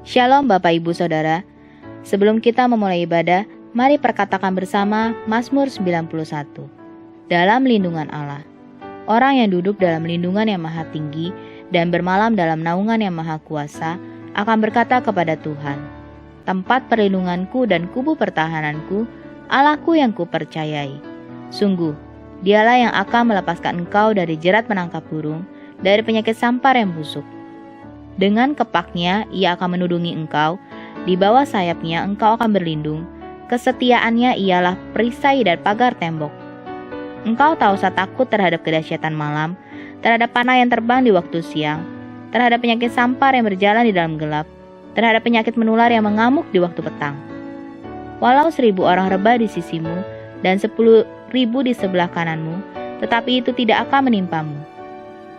Shalom Bapak Ibu Saudara. Sebelum kita memulai ibadah, mari perkatakan bersama Mazmur 91. Dalam lindungan Allah. Orang yang duduk dalam lindungan yang maha tinggi dan bermalam dalam naungan yang maha kuasa akan berkata kepada Tuhan, tempat perlindunganku dan kubu pertahananku, Allahku yang kupercayai. Sungguh, dialah yang akan melepaskan engkau dari jerat menangkap burung, dari penyakit sampar yang busuk. Dengan kepaknya ia akan menudungi engkau, di bawah sayapnya engkau akan berlindung, kesetiaannya ialah perisai dan pagar tembok. Engkau tak usah takut terhadap kedahsyatan malam, terhadap panah yang terbang di waktu siang, terhadap penyakit sampar yang berjalan di dalam gelap, terhadap penyakit menular yang mengamuk di waktu petang. Walau 1.000 orang rebah di sisimu dan 10.000 di sebelah kananmu, tetapi itu tidak akan menimpamu.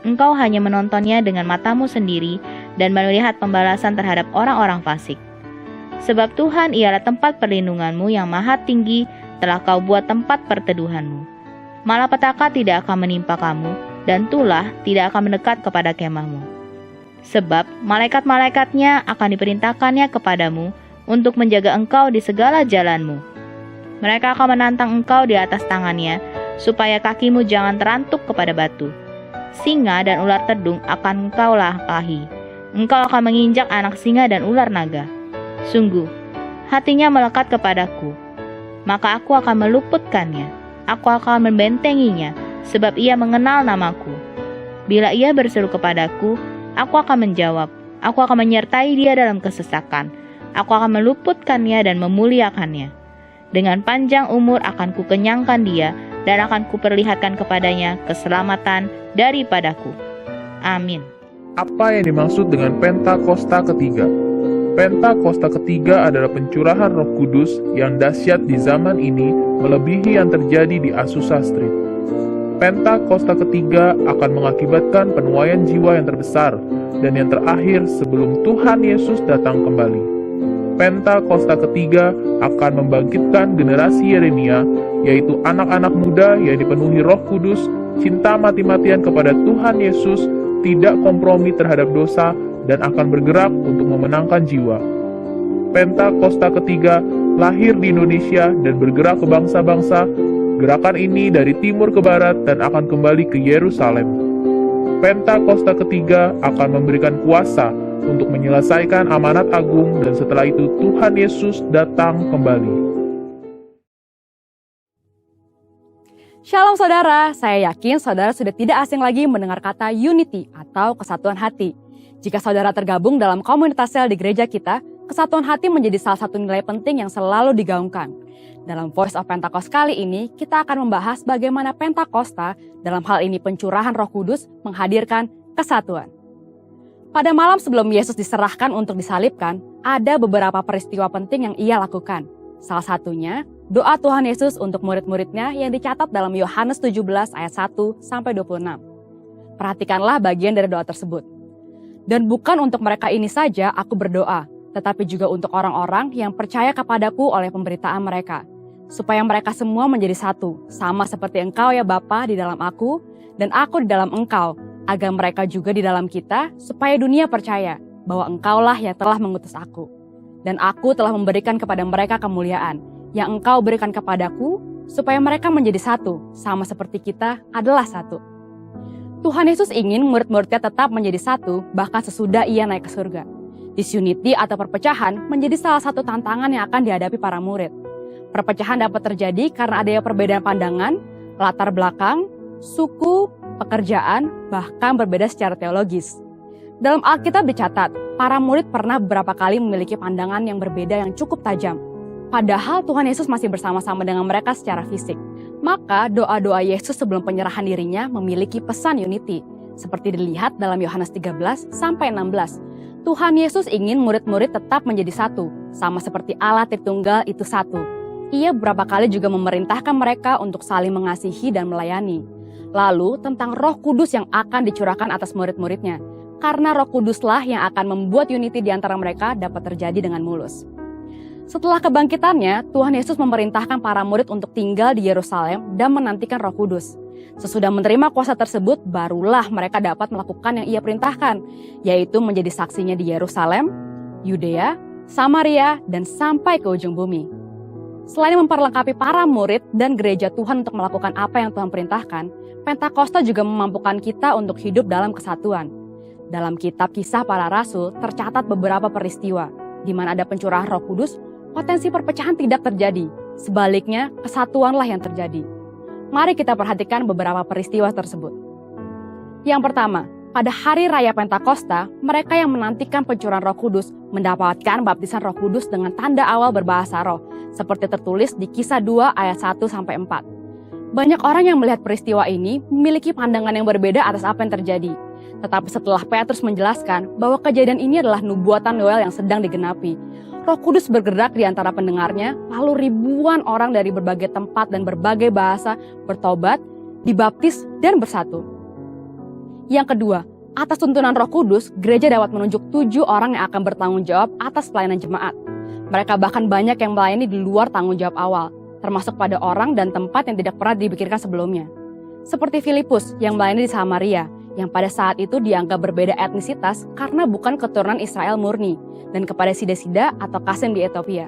Engkau hanya menontonnya dengan matamu sendiri dan melihat pembalasan terhadap orang-orang fasik. Sebab Tuhan ialah tempat perlindunganmu yang maha tinggi, telah kau buat tempat perteduhanmu. Malapetaka tidak akan menimpa kamu, dan tulah tidak akan mendekat kepada kemahmu. Sebab malaikat-malaikatnya akan diperintahkannya kepadamu untuk menjaga engkau di segala jalanmu. Mereka akan menantang engkau di atas tangannya, supaya kakimu jangan terantuk kepada batu. Singa dan ular tedung akan engkau lampahi. Engkau akan menginjak anak singa dan ular naga. Sungguh, hatinya melekat kepadaku, maka aku akan meluputkannya. Aku akan membentenginya, sebab ia mengenal namaku. Bila ia berseru kepadaku, aku akan menjawab. Aku akan menyertai dia dalam kesesakan. Aku akan meluputkannya dan memuliakannya. Dengan panjang umur akan kukenyangkan dia, dan akan kuperlihatkan kepadanya keselamatan daripadaku. Amin. Apa yang dimaksud dengan Pentakosta ketiga? Pentakosta ketiga adalah pencurahan Roh Kudus yang dahsyat di zaman ini melebihi yang terjadi di Azusa Street. Pentakosta ketiga akan mengakibatkan penuaian jiwa yang terbesar dan yang terakhir sebelum Tuhan Yesus datang kembali. Pentakosta ketiga akan membangkitkan generasi Yeremia, yaitu anak-anak muda yang dipenuhi Roh Kudus, cinta mati-matian kepada Tuhan Yesus, tidak kompromi terhadap dosa, dan akan bergerak untuk memenangkan jiwa. Pentakosta ketiga lahir di Indonesia dan bergerak ke bangsa-bangsa. Gerakan ini dari timur ke barat dan akan kembali ke Yerusalem. Pentakosta ketiga akan memberikan kuasa untuk menyelesaikan amanat agung, dan setelah itu Tuhan Yesus datang kembali. Shalom saudara, saya yakin saudara sudah tidak asing lagi mendengar kata unity atau kesatuan hati. Jika saudara tergabung dalam komunitas sel di gereja kita, kesatuan hati menjadi salah satu nilai penting yang selalu digaungkan. Dalam Voice of Pentecost kali ini, kita akan membahas bagaimana Pentakosta, dalam hal ini pencurahan Roh Kudus, menghadirkan kesatuan. Pada malam sebelum Yesus diserahkan untuk disalibkan, ada beberapa peristiwa penting yang ia lakukan. Salah satunya, doa Tuhan Yesus untuk murid-muridnya yang dicatat dalam Yohanes 17 ayat 1-26. Perhatikanlah bagian dari doa tersebut. Dan bukan untuk mereka ini saja aku berdoa, tetapi juga untuk orang-orang yang percaya kepadaku oleh pemberitaan mereka, supaya mereka semua menjadi satu, sama seperti engkau ya Bapa di dalam aku, dan aku di dalam engkau, agar mereka juga di dalam kita, supaya dunia percaya bahwa engkaulah yang telah mengutus aku. Dan aku telah memberikan kepada mereka kemuliaan, yang engkau berikan kepadaku, supaya mereka menjadi satu, sama seperti kita adalah satu. Tuhan Yesus ingin murid-muridnya tetap menjadi satu, bahkan sesudah ia naik ke surga. Disunity atau perpecahan menjadi salah satu tantangan yang akan dihadapi para murid. Perpecahan dapat terjadi karena adanya perbedaan pandangan, latar belakang, suku, pekerjaan, bahkan berbeda secara teologis. Dalam Alkitab dicatat, para murid pernah beberapa kali memiliki pandangan yang berbeda yang cukup tajam. Padahal Tuhan Yesus masih bersama-sama dengan mereka secara fisik. Maka doa-doa Yesus sebelum penyerahan dirinya memiliki pesan unity. Seperti dilihat dalam Yohanes 13-16. Tuhan Yesus ingin murid-murid tetap menjadi satu, sama seperti Allah Tritunggal itu satu. Ia beberapa kali juga memerintahkan mereka untuk saling mengasihi dan melayani. Lalu tentang Roh Kudus yang akan dicurahkan atas murid-muridnya. Karena Roh Kuduslah yang akan membuat unity di antara mereka dapat terjadi dengan mulus. Setelah kebangkitannya, Tuhan Yesus memerintahkan para murid untuk tinggal di Yerusalem dan menantikan Roh Kudus. Sesudah menerima kuasa tersebut, barulah mereka dapat melakukan yang ia perintahkan, yaitu menjadi saksinya di Yerusalem, Yudea, Samaria, dan sampai ke ujung bumi. Selain memperlengkapi para murid dan gereja Tuhan untuk melakukan apa yang Tuhan perintahkan, Pentakosta juga memampukan kita untuk hidup dalam kesatuan. Dalam kitab Kisah Para Rasul tercatat beberapa peristiwa, di mana ada pencurahan Roh Kudus, potensi perpecahan tidak terjadi. Sebaliknya, kesatuanlah yang terjadi. Mari kita perhatikan beberapa peristiwa tersebut. Yang pertama, pada hari raya Pentakosta, mereka yang menantikan pencurahan Roh Kudus mendapatkan baptisan Roh Kudus dengan tanda awal berbahasa roh, seperti tertulis di Kisah 2 ayat 1-4. Banyak orang yang melihat peristiwa ini memiliki pandangan yang berbeda atas apa yang terjadi. Tetapi setelah Petrus menjelaskan bahwa kejadian ini adalah nubuatan Yoel yang sedang digenapi, Roh Kudus bergerak di antara pendengarnya, lalu ribuan orang dari berbagai tempat dan berbagai bahasa bertobat, dibaptis, dan bersatu. Yang kedua, atas tuntunan Roh Kudus, gereja dapat menunjuk 7 orang yang akan bertanggung jawab atas pelayanan jemaat. Mereka bahkan banyak yang melayani di luar tanggung jawab awal, termasuk pada orang dan tempat yang tidak pernah dipikirkan sebelumnya. Seperti Filipus yang melayani di Samaria, yang pada saat itu dianggap berbeda etnisitas karena bukan keturunan Israel murni, dan kepada Sida-Sida atau Kasim di Ethiopia.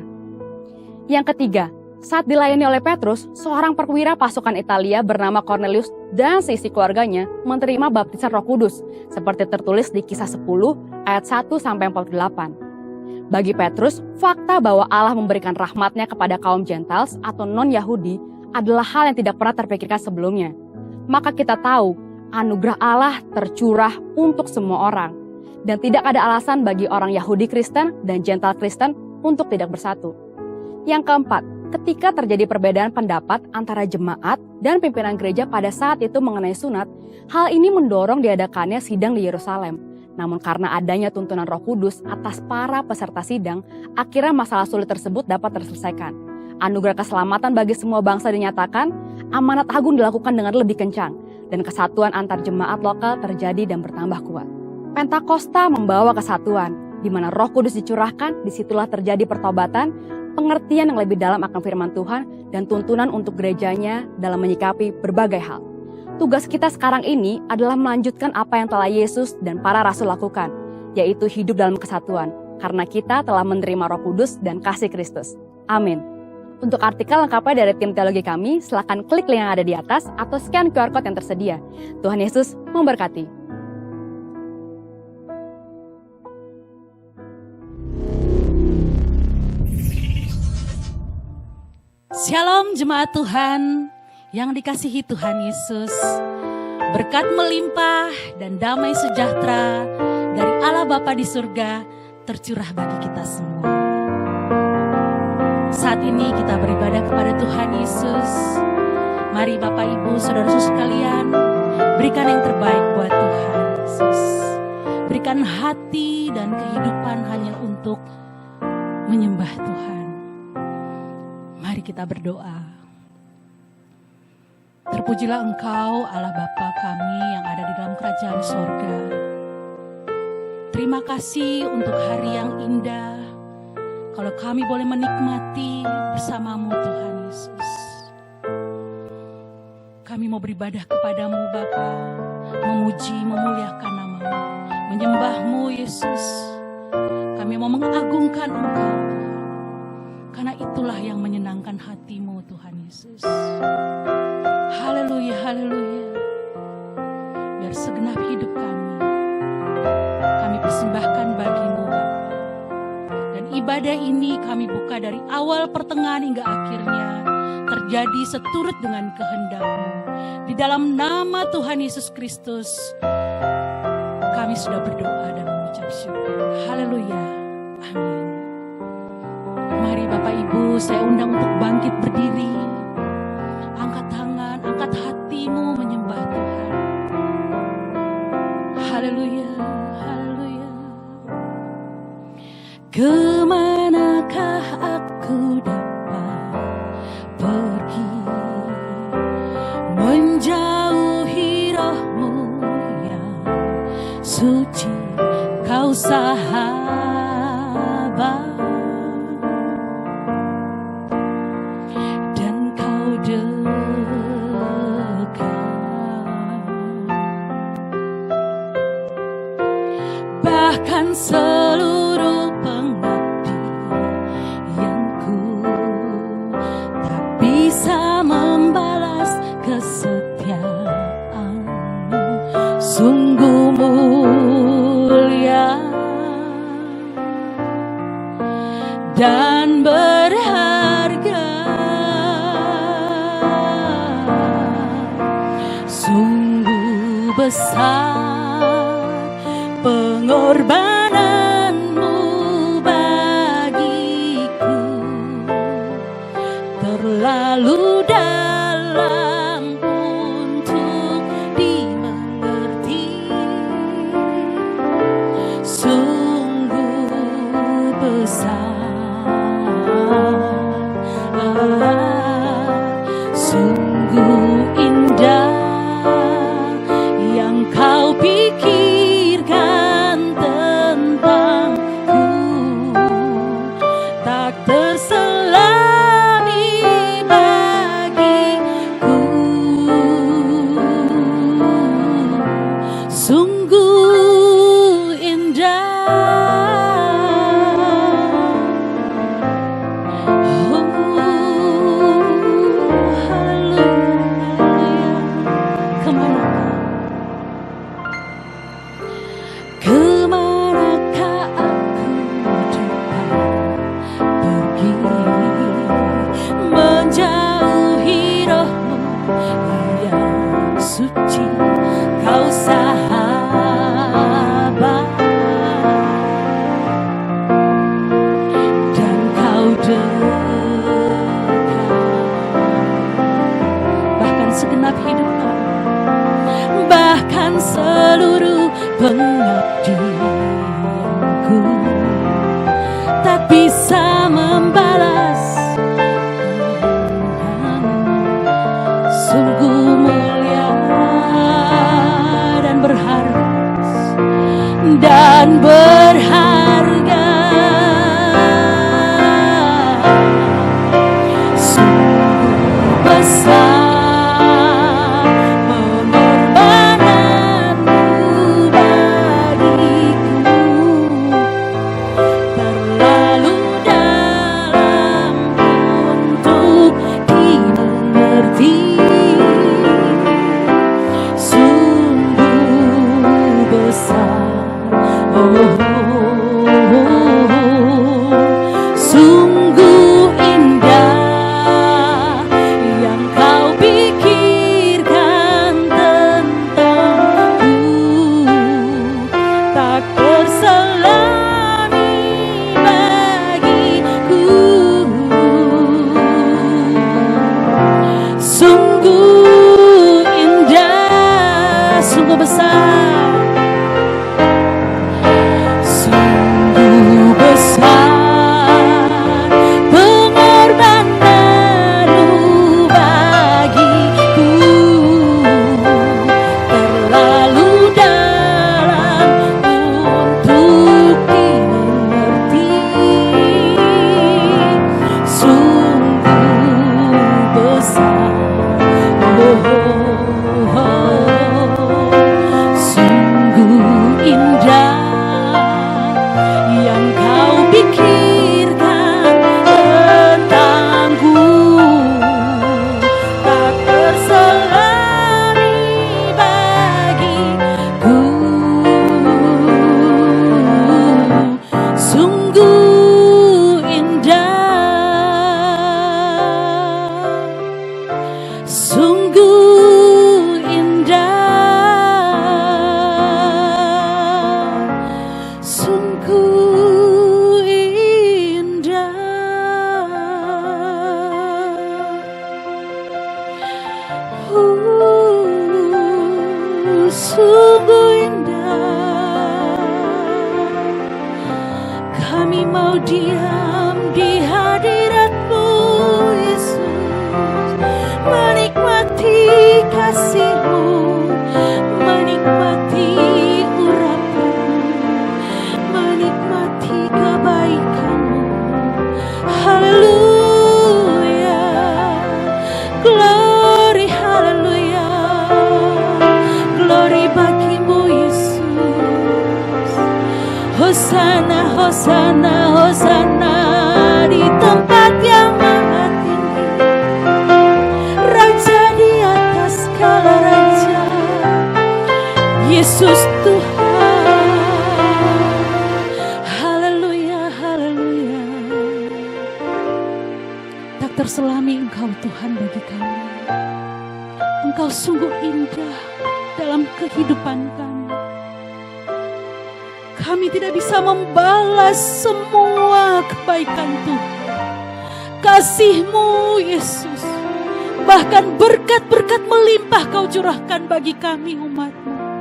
Yang ketiga, saat dilayani oleh Petrus, seorang perwira pasukan Italia bernama Cornelius dan seisi keluarganya menerima baptisan Roh Kudus, seperti tertulis di Kisah 10 ayat 1-48. Bagi Petrus, fakta bahwa Allah memberikan rahmat-Nya kepada kaum Gentiles atau non-Yahudi adalah hal yang tidak pernah terpikirkan sebelumnya. Maka kita tahu, anugerah Allah tercurah untuk semua orang. Dan tidak ada alasan bagi orang Yahudi Kristen dan Gentile Kristen untuk tidak bersatu. Yang keempat, ketika terjadi perbedaan pendapat antara jemaat dan pimpinan gereja pada saat itu mengenai sunat, hal ini mendorong diadakannya sidang di Yerusalem. Namun karena adanya tuntunan Roh Kudus atas para peserta sidang, akhirnya masalah sulit tersebut dapat terselesaikan. Anugerah keselamatan bagi semua bangsa dinyatakan, amanat agung dilakukan dengan lebih kencang, dan kesatuan antar jemaat lokal terjadi dan bertambah kuat. Pentakosta membawa kesatuan, di mana Roh Kudus dicurahkan, disitulah terjadi pertobatan, pengertian yang lebih dalam akan firman Tuhan, dan tuntunan untuk gerejanya dalam menyikapi berbagai hal. Tugas kita sekarang ini adalah melanjutkan apa yang telah Yesus dan para rasul lakukan, yaitu hidup dalam kesatuan, karena kita telah menerima Roh Kudus dan kasih Kristus. Amin. Untuk artikel lengkapnya dari tim teologi kami, silakan klik link yang ada di atas atau scan QR Code yang tersedia. Tuhan Yesus memberkati. Shalom jemaat Tuhan yang dikasihi Tuhan Yesus. Berkat melimpah dan damai sejahtera dari Allah Bapa di surga tercurah bagi kita semua. Saat ini kita beribadah kepada Tuhan Yesus. Mari Bapak Ibu Saudara-saudara sekalian, berikan yang terbaik buat Tuhan Yesus. Berikan hati dan kehidupan hanya untuk menyembah Tuhan. Mari kita berdoa. Terpujilah Engkau Allah Bapa kami yang ada di dalam kerajaan sorga. Terima kasih untuk hari yang indah, kalau kami boleh menikmati bersamamu Tuhan Yesus. Kami mau beribadah kepadamu Bapa, memuji, memuliakan namamu, menyembahmu Yesus. Kami mau mengagungkan Engkau Tuhan, karena itulah yang menyenangkan hatimu Tuhan Yesus. Haleluya, haleluya. Biar segenap hidup kami persembahkan bagimu Bapa. Dan ibadah ini kami buka dari awal pertengahan hingga akhirnya terjadi seturut dengan kehendak-Mu. Di dalam nama Tuhan Yesus Kristus kami sudah berdoa dan mengucap syukur. Haleluya, amin. Mari Bapak Ibu, saya undang untuk bangkit berdiri. Angkat tangan, angkat hatimu menyembah Tuhan. Haleluya, haleluya. Kemanakah aku dapat pergi, menjauhi Roh-Mu yang suci, Kau sahabat. Bahkan seluruh sungguh mulia dan berharga, sungguh besar pengorbananmu bagiku, terlalu dalam untuk dimengerti, sungguh besar, sungguh indah yang kau pikirkan tentangku, tak terselami bagiku, sungguh indah. Oh, haleluya. Kemanakah aku dapat pergi, menjauhi rohmu yang suci, kau sahabat dan kau dekat, bahkan segenap hidup kami, bahkan seluruh pengabdianku tak bisa membalas. Sungguh mulia dan berharga, sungguh besar pengorbananmu bagiku, terlalu dalam untuk dimengerti, sungguh besar, sungguh indah yang kau pikirkan tentangku, tak terselami bagiku, sungguh indah, sungguh besar, sungguh besar pengorbananmu bagiku, terlalu dalam untuk dimengerti, sungguh besar, sungguh indah yang kau pikirkan tentangku, tak terselami bagiku, sungguh indah, sungguh indah, sungguh indah. Sungguh indah. Kami mau diam di hadirat-Mu, Yesus, menikmati kasih-Mu, menikmati urapan-Mu, menikmati kebaikan-Mu. Haleluya, glory, haleluya, glory bagi-Mu, Yesus. Hosana, hosana, hosana di tempat yang maha tinggi, Raja di atas segala raja, Yesus Tuhan. Haleluya, haleluya. Tak terselami Engkau Tuhan bagi kami. Engkau sungguh indah dalam kehidupan kami. Kami tidak bisa membalas semua kebaikan Tuhan. Kasih-Mu Yesus. Bahkan berkat-berkat melimpah Kau curahkan bagi kami umat-Mu.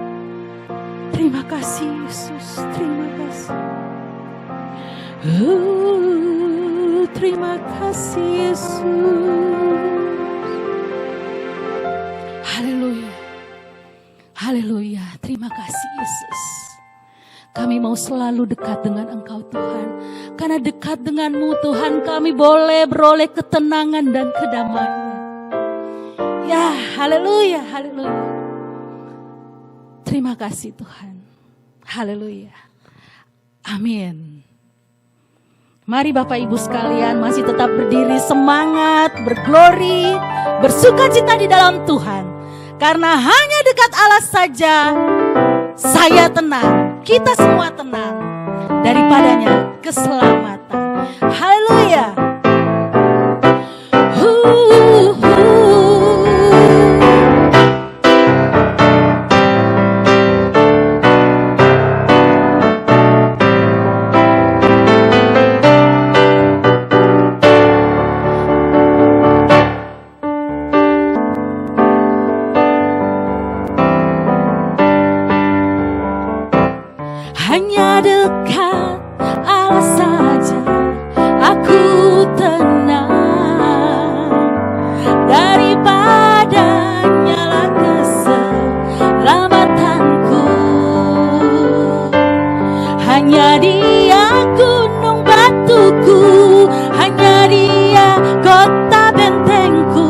Terima kasih Yesus, terima kasih. Terima kasih Yesus. Haleluya. Haleluya. Terima kasih Yesus. Kami mau selalu dekat dengan Engkau Tuhan. Karena dekat dengan-Mu Tuhan kami boleh beroleh ketenangan dan kedamaian. Ya, haleluya, haleluya. Terima kasih Tuhan. Haleluya. Amin. Mari Bapak Ibu sekalian masih tetap berdiri, semangat, berglori, bersukacita di dalam Tuhan. Karena hanya dekat Allah saja saya tenang, kita semua tenang. Daripadanya keselamatan. Haleluya. Hanya dekat Allah saja aku tenang. Daripadanya lah keselamatanku. Hanya Dia gunung batuku, hanya Dia kota bentengku.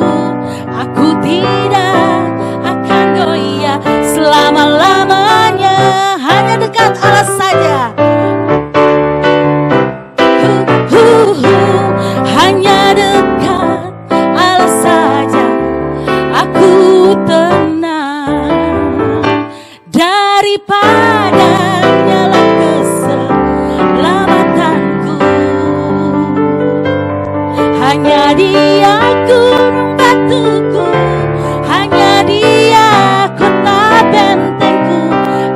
Aku tidak akan goyah selama-lamanya. Hanya dekat Allah saja. Hanya dekat Allah saja aku tenang. Daripadanya lah keselamatanku. Hanya Dia gunung batuku, hanya Dia kota bentengku.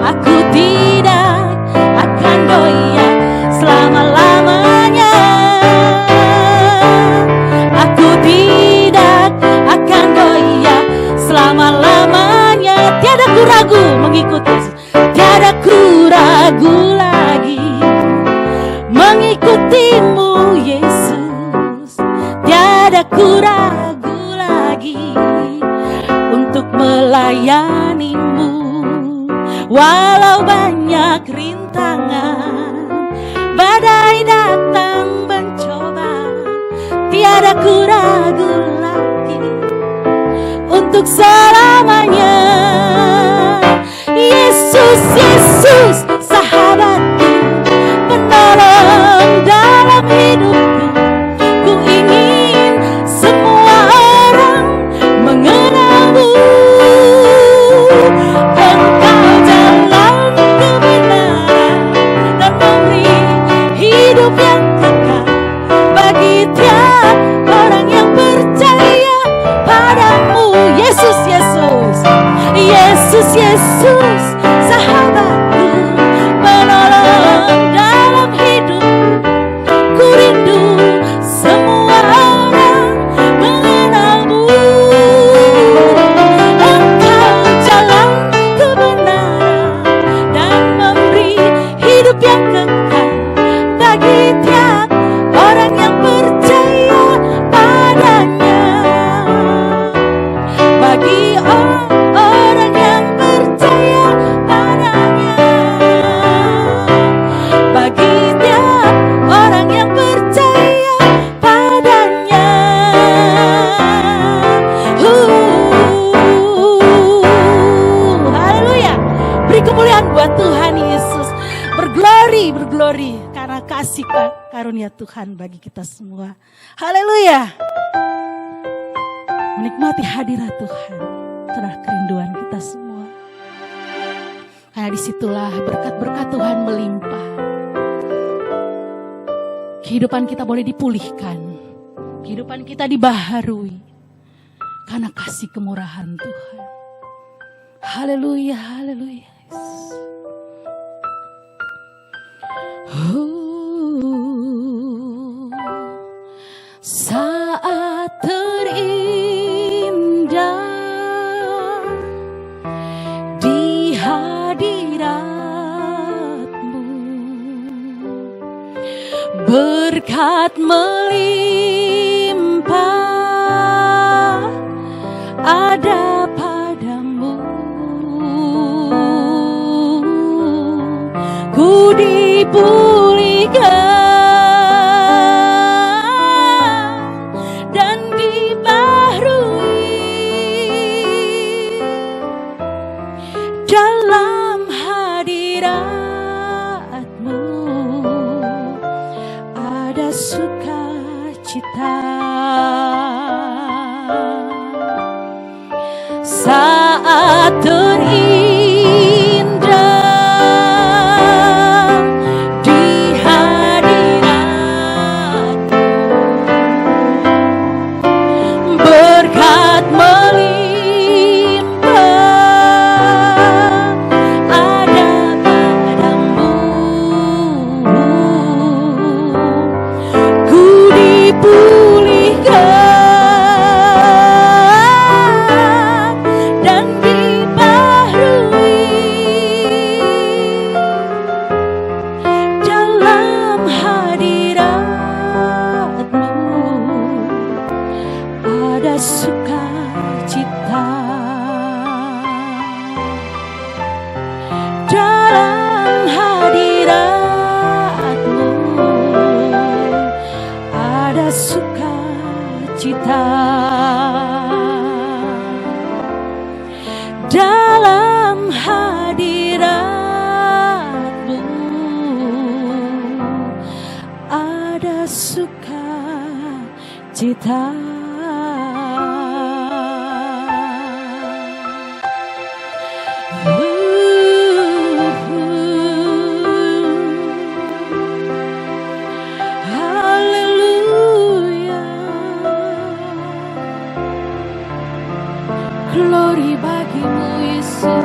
Aku tidak akan goyah selama-lamanya. Aku tidak akan goyah selama-lamanya. Tiada ku ragu mengikuti Yesus. Tiada ku ragu lagi mengikutimu Yesus. Tiada ku ragu lagi untuk melayanimu. Walau banyak rintangan, badai datang mencoba, tiada ku ragu lagi untuk selamanya. Yesus, Yesus, sahabatku, penolong dalam hidupku. Ku ingin semua orang mengenalmu. Engkau jalan kebenaran dan memberi hidup yang kekal bagi tiap orang yang percaya padamu. Yesus, Yesus, Yesus, Yesus, sahabatku, penolong dalam hidupku. Ku rindu semua orang mengenalmu. Engkau jalan kebenaran dan memberi hidup yang kekal bagi tiap orang yang percaya padanya. Bagi orang yang percaya padanya. Bagi tiap orang yang percaya padanya. Haleluya. Beri kemuliaan buat Tuhan Yesus. Berglori, berglori karena kasih karunia Tuhan bagi kita semua. Haleluya. Menikmati hadirat Tuhan, itulah kerinduan kita semua. kiranya disitulah berkat-berkat Tuhan melimpah. Kehidupan kita boleh dipulihkan. Kehidupan kita dibaharui. Karena kasih kemurahan Tuhan. Haleluya, haleluya. Saat terindah di hadirat-Mu, berkat melimpah ada padamu. Ku dipulihkan dan dibaharui dalam hadirat-Mu, ada sukacita. Saat terindah di hadirat-Mu, berkat melimpah ada padamu. Ku dipulihkan sukacita. Dalam hadirat-Mu ada sukacita. Dalam hadirat-Mu ada sukacita. Glory bagi-Mu Yesus.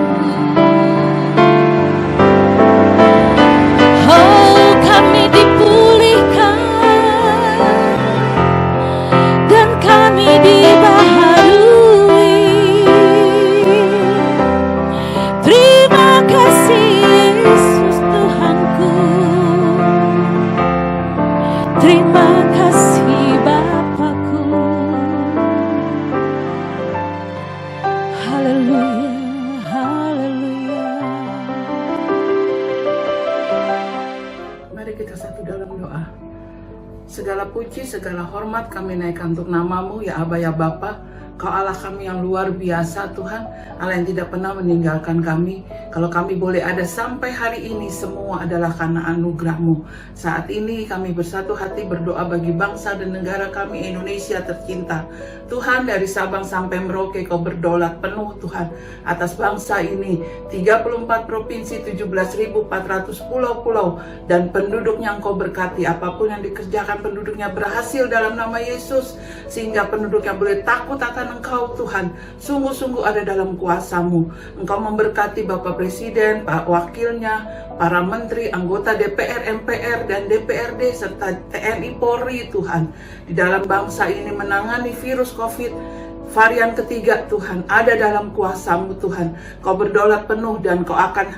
Oh, kami dipulihkan dan kami dibaharui. Terima kasih Yesus Tuhanku. Terima kasih Bapakku. Haleluya, haleluya. Mari kita satu dalam doa. Segala puji, segala hormat kami naikkan untuk nama-Mu, ya Aba, ya Bapa. Kau Allah kami yang luar biasa Tuhan, Allah yang tidak pernah meninggalkan kami. Kalau kami boleh ada sampai hari ini, semua adalah karena anugerah-Mu. Saat ini kami bersatu hati berdoa bagi bangsa dan negara kami Indonesia tercinta. Tuhan, dari Sabang sampai Merauke Kau berdaulat penuh Tuhan atas bangsa ini. 34 provinsi, 17.400 pulau-pulau dan penduduknya Engkau berkati. Apapun yang dikerjakan penduduknya berhasil dalam nama Yesus, sehingga penduduknya boleh takut akan Engkau Tuhan. Sungguh-sungguh ada dalam kuasa-Mu. Engkau memberkati Bapak Presiden, Pak Wakilnya, para menteri, anggota DPR, MPR, dan DPRD, serta TNI Polri Tuhan. Di dalam bangsa ini menangani virus COVID varian ketiga Tuhan, ada dalam kuasa-Mu Tuhan. Kau berdaulat penuh dan Kau akan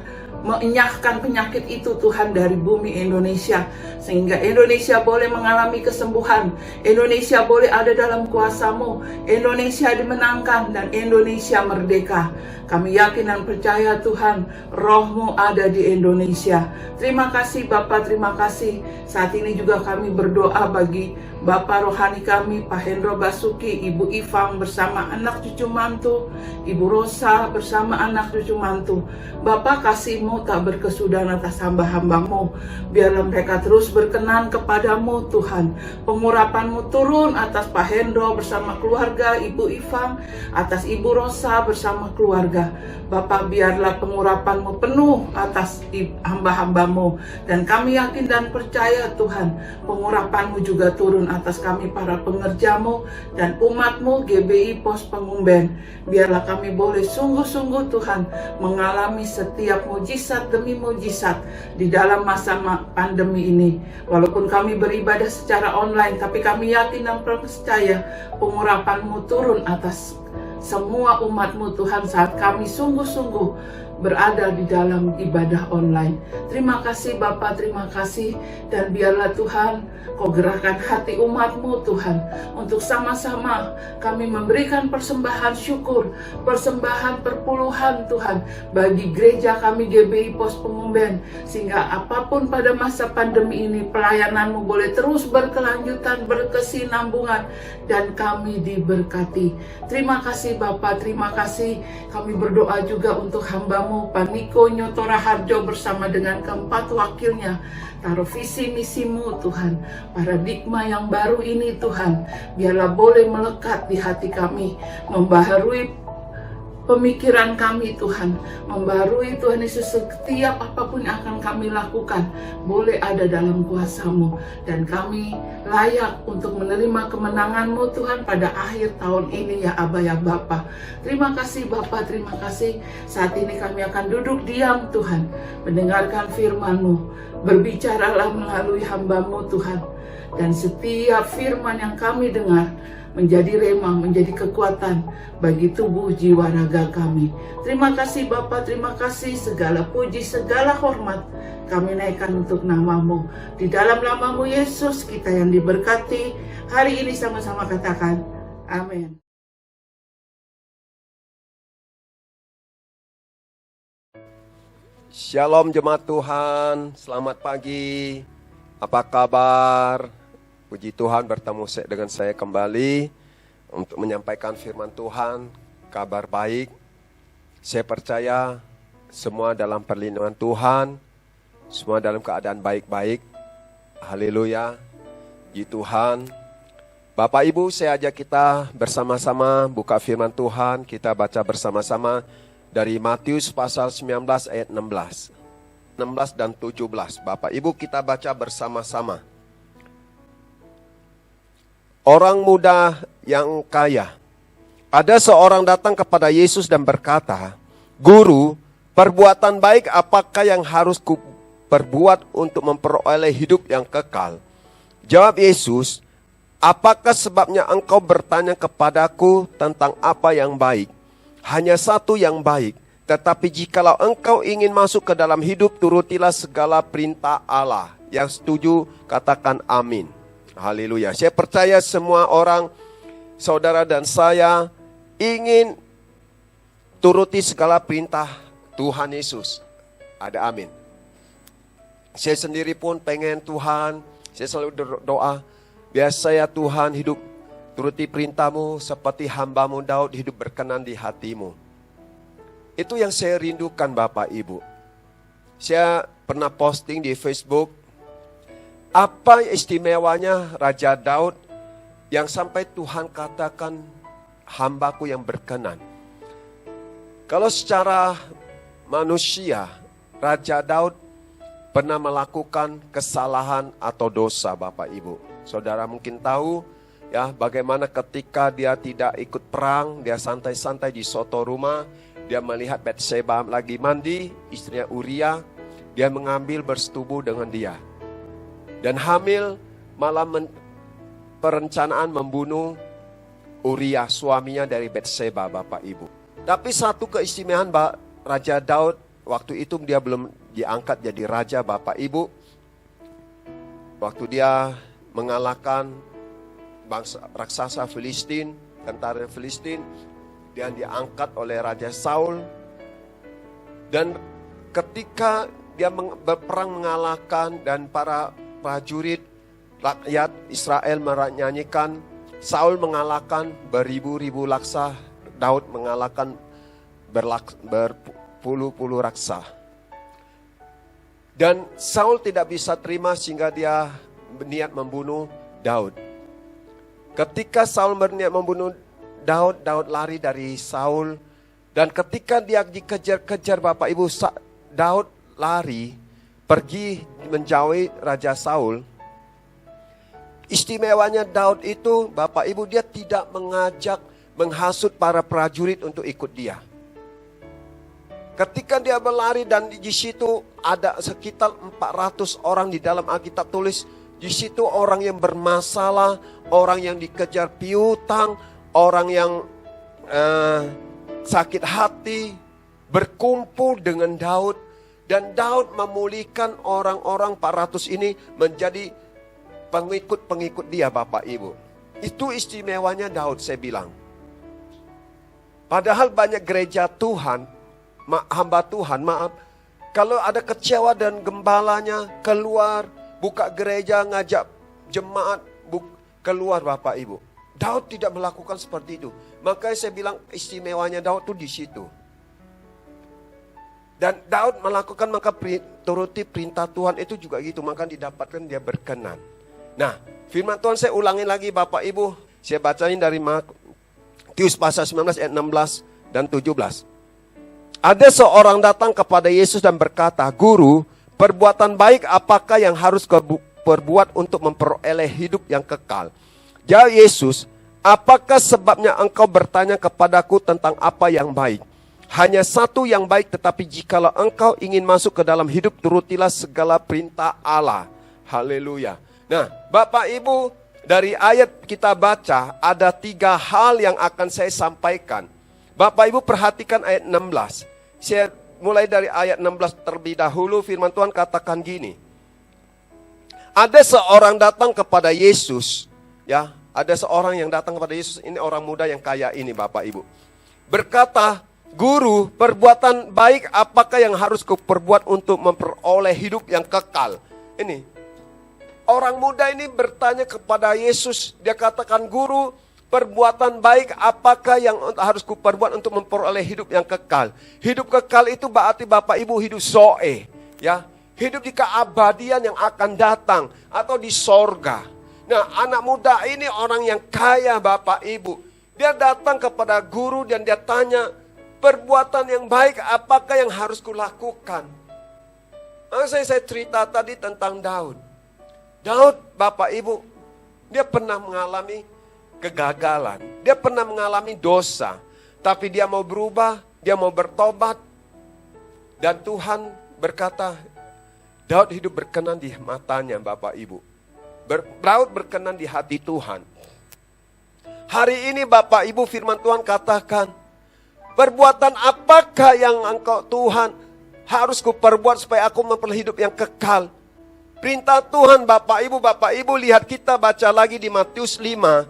mengenyahkan penyakit itu Tuhan dari bumi Indonesia, sehingga Indonesia boleh mengalami kesembuhan. Indonesia boleh ada dalam kuasa-Mu. Indonesia dimenangkan dan Indonesia merdeka. Kami yakin dan percaya Tuhan, Roh-Mu ada di Indonesia. Terima kasih Bapak, terima kasih. Saat ini juga kami berdoa bagi Bapak rohani kami, Pak Hendro Basuki, Ibu Ivang bersama anak cucu mantu, Ibu Rosa bersama anak cucu mantu. Bapak kasih kasih-Mu tak berkesudahan atas hamba-hamba-Mu. Biarlah mereka terus berkenan kepadamu Tuhan. Pengurapan-Mu turun atas Pak Hendro bersama keluarga, Ibu Ivang, atas Ibu Rosa bersama keluarga. Bapak, biarlah pengurapan-Mu penuh atas hamba-hamba-Mu. Dan kami yakin dan percaya Tuhan, pengurapan-Mu juga turun atas kami para pengerja-Mu dan umat-Mu GBI Pos Pengumben. Biarlah kami boleh sungguh-sungguh Tuhan mengalami setiap mujizat demi mujizat di dalam masa pandemi ini. Walaupun kami beribadah secara online, tapi kami yakin dan percaya pengurapan-Mu turun atas semua umat-Mu Tuhan saat kami sungguh-sungguh berada di dalam ibadah online. Terima kasih Bapa, terima kasih. Dan biarlah Tuhan, Kau gerakkan hati umat-Mu Tuhan, untuk sama-sama kami memberikan persembahan syukur, persembahan perpuluhan Tuhan, bagi gereja kami GBI Pos Pengumben, sehingga apapun pada masa pandemi ini, pelayanan-Mu boleh terus berkelanjutan, berkesinambungan, dan kami diberkati. Terima kasih Bapa, terima kasih. Kami berdoa juga untuk hamba-Mu Pak Niko Nyotora Harjo bersama dengan keempat wakilnya. Taruh visi misi-Mu Tuhan, paradigma yang baru ini Tuhan, biarlah boleh melekat di hati kami, membaharui pemikiran kami Tuhan, membarui Tuhan Yesus setiap apapun yang akan kami lakukan boleh ada dalam kuasa-Mu, dan kami layak untuk menerima kemenangan-Mu Tuhan pada akhir tahun ini ya Aba ya Bapa. Terima kasih Bapa, terima kasih. Saat ini kami akan duduk diam Tuhan, mendengarkan firman-Mu. Berbicaralah melalui hamba-Mu Tuhan, dan setiap firman yang kami dengar menjadi rema, menjadi kekuatan bagi tubuh jiwa raga kami. Terima kasih Bapa, terima kasih. Segala puji, segala hormat kami naikkan untuk nama-Mu. Di dalam nama-Mu Yesus kita yang diberkati hari ini, sama-sama katakan amin. Shalom jemaat Tuhan, selamat pagi. Apa kabar? Puji Tuhan bertemu dengan saya kembali untuk menyampaikan firman Tuhan, kabar baik. Saya percaya semua dalam perlindungan Tuhan, semua dalam keadaan baik-baik. Haleluya, puji Tuhan. Bapak Ibu, saya ajak kita bersama-sama buka firman Tuhan, kita baca bersama-sama dari Matius pasal 19 ayat 16 dan 17. Bapak Ibu, kita baca bersama-sama. Orang muda yang kaya. Ada seorang datang kepada Yesus dan berkata, "Guru, perbuatan baik apakah yang harus ku perbuat untuk memperoleh hidup yang kekal?" Jawab Yesus, "Apakah sebabnya engkau bertanya kepadaku tentang apa yang baik? Hanya satu yang baik, tetapi jikalau engkau ingin masuk ke dalam hidup, turutilah segala perintah Allah." Yang setuju, katakan amin. Haleluya. Saya percaya semua orang, saudara dan saya, ingin turuti segala perintah Tuhan Yesus. Ada amin. Saya sendiri pun pengen Tuhan, saya selalu berdoa, biar saya Tuhan hidup turuti perintah-Mu seperti hamba-Mu Daud hidup berkenan di hati-Mu. Itu yang saya rindukan Bapak Ibu. Saya pernah posting di Facebook, apa istimewanya Raja Daud yang sampai Tuhan katakan hamba-Ku yang berkenan. Kalau secara manusia, Raja Daud pernah melakukan kesalahan atau dosa Bapak Ibu. Saudara mungkin tahu, ya, bagaimana ketika dia tidak ikut perang, dia santai-santai di soto rumah, dia melihat Batseba lagi mandi, istrinya Uria, dia mengambil bersetubuh dengan dia. Dan hamil, malah perencanaan membunuh Uria, suaminya dari Batseba Bapak Ibu. Tapi satu keistimewaan Raja Daud, waktu itu dia belum diangkat jadi raja Bapak Ibu. Waktu dia mengalahkan bangsa raksasa Filistin, tentara Filistin, dia diangkat oleh Raja Saul. Dan ketika dia berperang mengalahkan dan para prajurit rakyat Israel menyanyikan, Saul mengalahkan beribu-ribu laksa, Daud mengalahkan berpuluh-puluh raksa. Dan Saul tidak bisa terima sehingga dia berniat membunuh Daud. Ketika Saul berniat membunuh Daud, Daud lari dari Saul. Dan ketika dia dikejar-kejar Bapak Ibu, Daud lari, pergi menjauhi Raja Saul. Istimewanya Daud itu, Bapak Ibu, dia tidak menghasut para prajurit untuk ikut dia. Ketika dia berlari dan di situ ada sekitar 400 orang di dalam Alkitab tulis, di situ orang yang bermasalah, orang yang dikejar piutang, orang yang sakit hati, berkumpul dengan Daud. Dan Daud memulihkan orang-orang 400 ini menjadi pengikut-pengikut dia, Bapak Ibu. Itu istimewanya Daud, saya bilang. Padahal banyak gereja Tuhan, hamba Tuhan, kalau ada kecewa dan gembalanya keluar, buka gereja, ngajak jemaat keluar, Bapak Ibu. Daud tidak melakukan seperti itu. Makanya saya bilang istimewanya Daud itu di situ. Dan Daud melakukan, maka turuti perintah Tuhan itu juga gitu, maka didapatkan dia berkenan. Nah, firman Tuhan saya ulangi lagi Bapak Ibu. Saya bacain dari Matius pasal 19 ayat 16 dan 17. Ada seorang datang kepada Yesus dan berkata, "Guru, perbuatan baik apakah yang harus kau perbuat untuk memperoleh hidup yang kekal?" Jawab Yesus, "Apakah sebabnya engkau bertanya kepadaku tentang apa yang baik? Hanya satu yang baik, tetapi jikalau engkau ingin masuk ke dalam hidup, turutilah segala perintah Allah." Haleluya. Nah, Bapak Ibu, dari ayat kita baca, ada 3 hal yang akan saya sampaikan. Bapak Ibu perhatikan ayat 16. Saya mulai dari ayat 16 terlebih dahulu. Firman Tuhan katakan gini. Ada seorang datang kepada Yesus. Ya, ada seorang yang datang kepada Yesus. Ini orang muda yang kaya ini, Bapak Ibu. Berkata, "Guru, perbuatan baik apakah yang harus kuperbuat untuk memperoleh hidup yang kekal?" Ini orang muda ini bertanya kepada Yesus. Dia katakan, "Guru, perbuatan baik apakah yang harus kuperbuat untuk memperoleh hidup yang kekal?" Hidup kekal itu berarti Bapak Ibu hidup zoe, ya, hidup di keabadian yang akan datang atau di sorga. Nah, anak muda ini orang yang kaya, Bapak Ibu. Dia datang kepada guru dan dia tanya, "Perbuatan yang baik apakah yang harus kulakukan?" Saya cerita tadi tentang Daud. Daud, Bapak Ibu, dia pernah mengalami kegagalan. Dia pernah mengalami dosa. Tapi dia mau berubah, dia mau bertobat. Dan Tuhan berkata, Daud hidup berkenan di matanya, Bapak Ibu. Daud berkenan di hati Tuhan. Hari ini Bapak Ibu, firman Tuhan katakan, perbuatan apakah yang engkau Tuhan harus kuperbuat supaya aku memperoleh hidup yang kekal? Perintah Tuhan Bapak Ibu lihat, kita baca lagi di Matius 5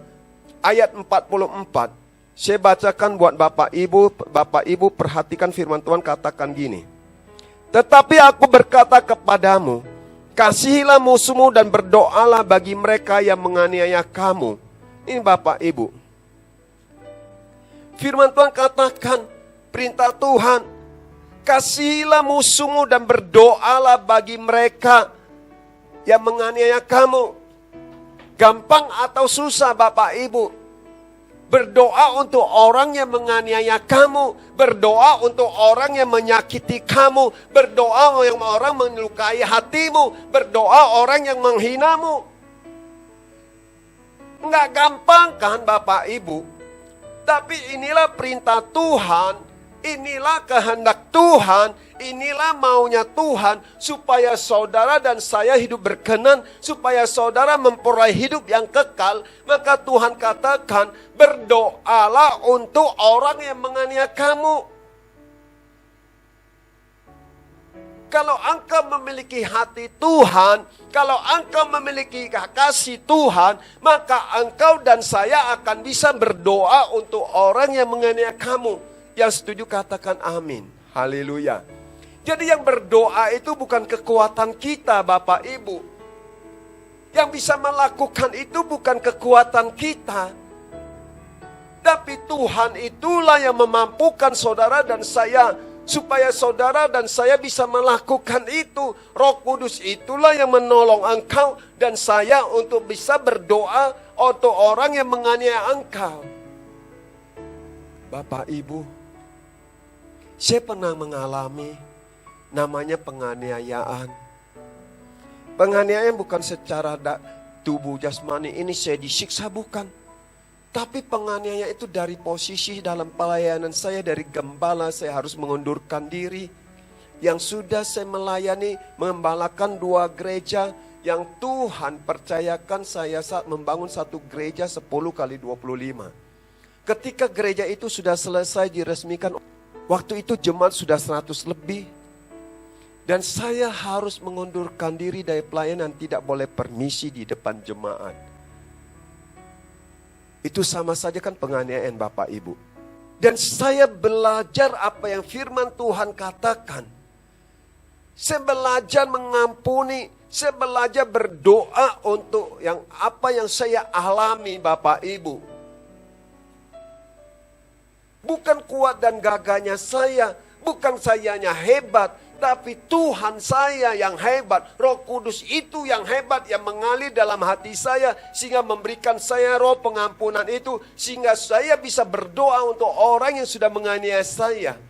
ayat 44. Saya bacakan buat Bapak Ibu perhatikan firman Tuhan katakan gini. "Tetapi aku berkata kepadamu, kasihilah musuhmu dan berdoalah bagi mereka yang menganiaya kamu." Ini Bapak Ibu. Firman Tuhan katakan, perintah Tuhan, kasihilah musuhmu dan berdoalah bagi mereka yang menganiaya kamu. Gampang atau susah Bapak Ibu? Berdoa untuk orang yang menganiaya kamu, berdoa untuk orang yang menyakiti kamu, berdoa yang orang melukai hatimu, berdoa orang yang menghinamu. Enggak gampang kan Bapak Ibu? Tapi inilah perintah Tuhan, inilah kehendak Tuhan, inilah maunya Tuhan, supaya saudara dan saya hidup berkenan, supaya saudara memperoleh hidup yang kekal. Maka Tuhan katakan, berdoalah untuk orang yang menganiaya kamu. Kalau engkau memiliki hati Tuhan, kalau engkau memiliki kasih Tuhan, maka engkau dan saya akan bisa berdoa untuk orang yang menganiaya kamu. Yang setuju katakan amin. Haleluya. Jadi yang berdoa itu bukan kekuatan kita Bapak Ibu. Yang bisa melakukan itu bukan kekuatan kita. Tapi Tuhan itulah yang memampukan saudara dan saya supaya saudara dan saya bisa melakukan itu. Roh Kudus itulah yang menolong engkau dan saya untuk bisa berdoa untuk orang yang menganiaya engkau. Bapak Ibu, saya pernah mengalami namanya penganiayaan. Penganiayaan bukan secara tubuh jasmani ini saya disiksa, bukan. Tapi penganiayaan itu dari posisi dalam pelayanan saya, dari gembala saya harus mengundurkan diri. Yang sudah saya melayani, mengembalakan 2 gereja yang Tuhan percayakan saya saat membangun satu gereja 10 kali 25. Ketika gereja itu sudah selesai diresmikan, waktu itu jemaat sudah 100 lebih. Dan saya harus mengundurkan diri dari pelayanan, tidak boleh permisi di depan jemaat. Itu sama saja kan penganiayaan Bapak Ibu. Dan saya belajar apa yang firman Tuhan katakan. Saya belajar mengampuni, saya belajar berdoa untuk yang apa yang saya alami Bapak Ibu. Bukan kuat dan gagahnya saya, bukan sayanya hebat, tapi Tuhan saya yang hebat. Roh Kudus itu yang hebat, yang mengalir dalam hati saya, sehingga memberikan saya roh pengampunan itu, sehingga saya bisa berdoa untuk orang yang sudah menganiaya saya.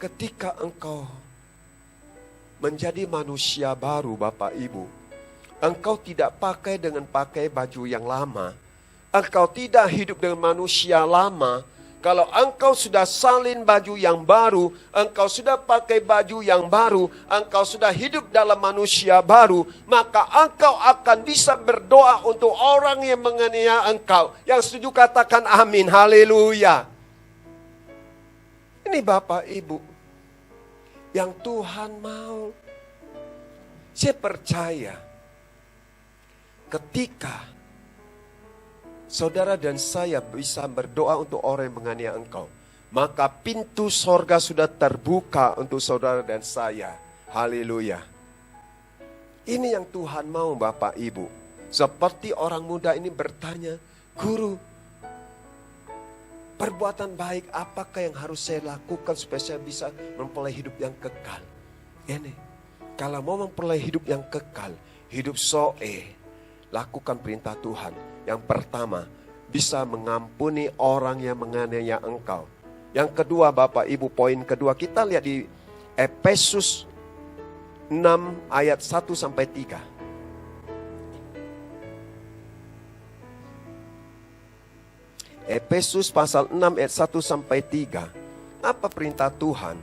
Ketika engkau menjadi manusia baru Bapak Ibu, engkau tidak pakai baju yang lama. Engkau tidak hidup dengan manusia lama. Kalau engkau sudah salin baju yang baru, engkau sudah pakai baju yang baru, engkau sudah hidup dalam manusia baru, maka engkau akan bisa berdoa untuk orang yang menganiaya engkau. Yang setuju katakan amin, haleluya. Ini Bapak Ibu, yang Tuhan mau. Saya percaya ketika saudara dan saya bisa berdoa untuk orang yang menganiaya engkau, maka pintu sorga sudah terbuka untuk saudara dan saya. Haleluya. Ini yang Tuhan mau Bapak Ibu. Seperti orang muda ini bertanya, Guru, perbuatan baik apakah yang harus saya lakukan supaya saya bisa memperoleh hidup yang kekal? Ini, kalau mau memperoleh hidup yang kekal, hidup soe, lakukan perintah Tuhan. Yang pertama, bisa mengampuni orang yang menganiaya engkau. Yang kedua Bapak Ibu, poin kedua kita lihat di Efesus 6 ayat 1 sampai 3. Efesus pasal 6 ayat 1 sampai 3. Apa perintah Tuhan?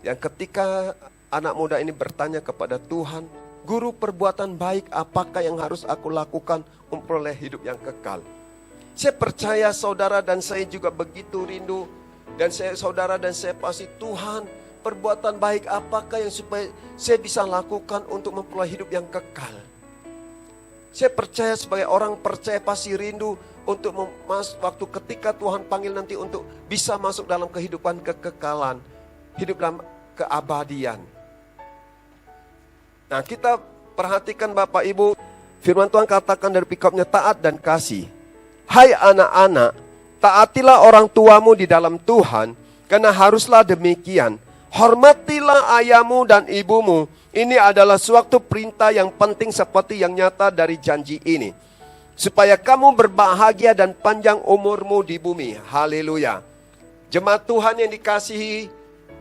Yang ketika anak muda ini bertanya kepada Tuhan, Guru, perbuatan baik apakah yang harus aku lakukan memperoleh hidup yang kekal? Saya percaya saudara dan saya juga begitu rindu. Dan saudara dan saya pasti, Tuhan, perbuatan baik apakah yang supaya saya bisa lakukan untuk memperoleh hidup yang kekal? Saya percaya sebagai orang percaya pasti rindu untuk waktu ketika Tuhan panggil nanti untuk bisa masuk dalam kehidupan kekekalan, hidup dalam keabadian. Nah, kita perhatikan Bapak Ibu, firman Tuhan katakan dari pikapnya taat dan kasih. Hai anak-anak, taatilah orang tuamu di dalam Tuhan, karena haruslah demikian. Hormatilah ayahmu dan ibumu. Ini adalah suatu perintah yang penting seperti yang nyata dari janji ini. Supaya kamu berbahagia dan panjang umurmu di bumi. Haleluya. Jemaat Tuhan yang dikasihi,